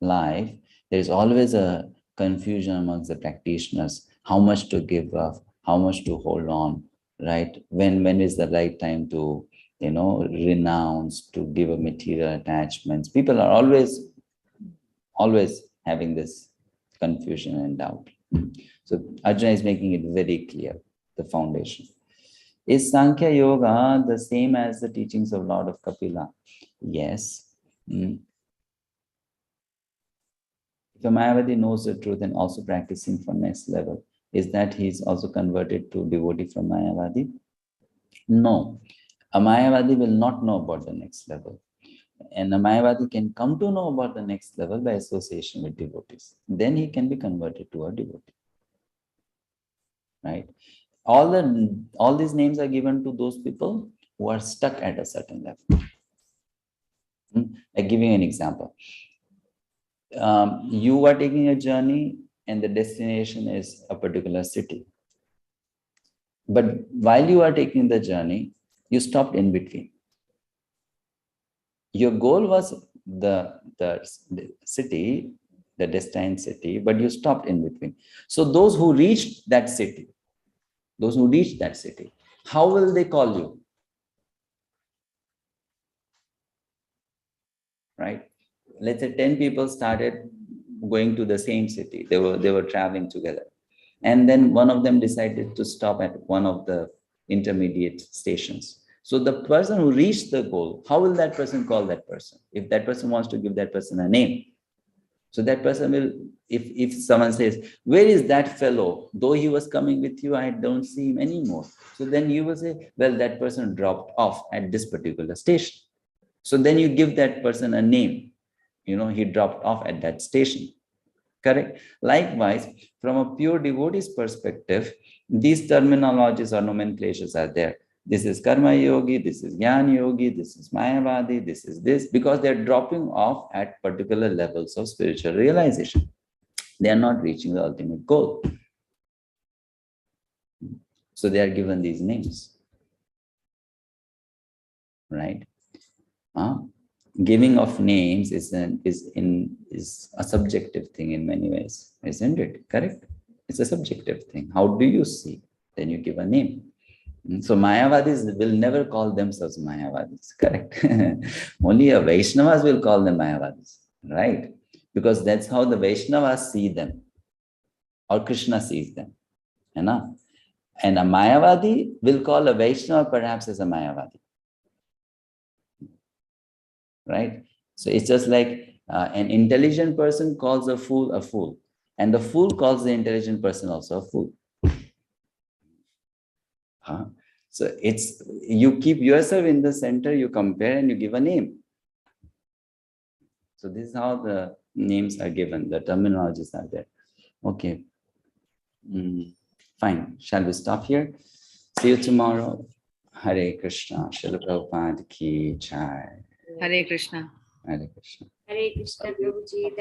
life, there is always a confusion amongst the practitioners, how much to give up, how much to hold on, right? When is the right time to, renounce, to give up material attachments? People are always having this confusion and doubt. So Arjuna is making it very clear, the foundation. Is Sankhya Yoga the same as the teachings of Lord of Kapila? Yes. If a Mayavadi knows the truth and also practicing for next level, is that he is also converted to devotee from Mayavadi? No. A Mayavadi will not know about the next level. And a Mayavadi can come to know about the next level by association with devotees. Then he can be converted to a devotee. Right? All these names are given to those people who are stuck at a certain level. Like giving an example. You are taking a journey and the destination is a particular city. But while you are taking the journey, you stopped in between. Your goal was the city, the destined city, but you stopped in between. So those who reached that city, how will they call you? Right? Let's say 10 people started going to the same city. They were traveling together. And then one of them decided to stop at one of the intermediate stations. So the person who reached the goal, how will that person call that person? If that person wants to give that person a name. So that person will, if someone says, where is that fellow? Though he was coming with you, I don't see him anymore. So then you will say, well, that person dropped off at this particular station. So then you give that person a name. He dropped off at that station. Correct? Likewise, from a pure devotee's perspective, these terminologies or nomenclatures are there. This is Karma Yogi, this is Jnana Yogi, this is Mayavadi, this is this, because they're dropping off at particular levels of spiritual realization. They are not reaching the ultimate goal. So they are given these names. Right? Giving of names is a subjective thing in many ways, isn't it? Correct? It's a subjective thing. How do you see? Then you give a name. So Mayavadis will never call themselves Mayavadis, correct? Only a Vaishnavas will call them Mayavadis, right? Because that's how the Vaishnavas see them, or Krishna sees them. And a Mayavadi will call a Vaishnava perhaps as a Mayavadi. Right? So it's just like an intelligent person calls a fool, and the fool calls the intelligent person also a fool. So it's, you keep yourself in the center, you compare and you give a name. So this is how the names are given, the terminologies are there. Okay. Fine. Shall we stop here? See you tomorrow. Hare Krishna. Srila Prabhupada ki jai. Hare Krishna. Hare Krishna. Hare Krishna, Prabhuji.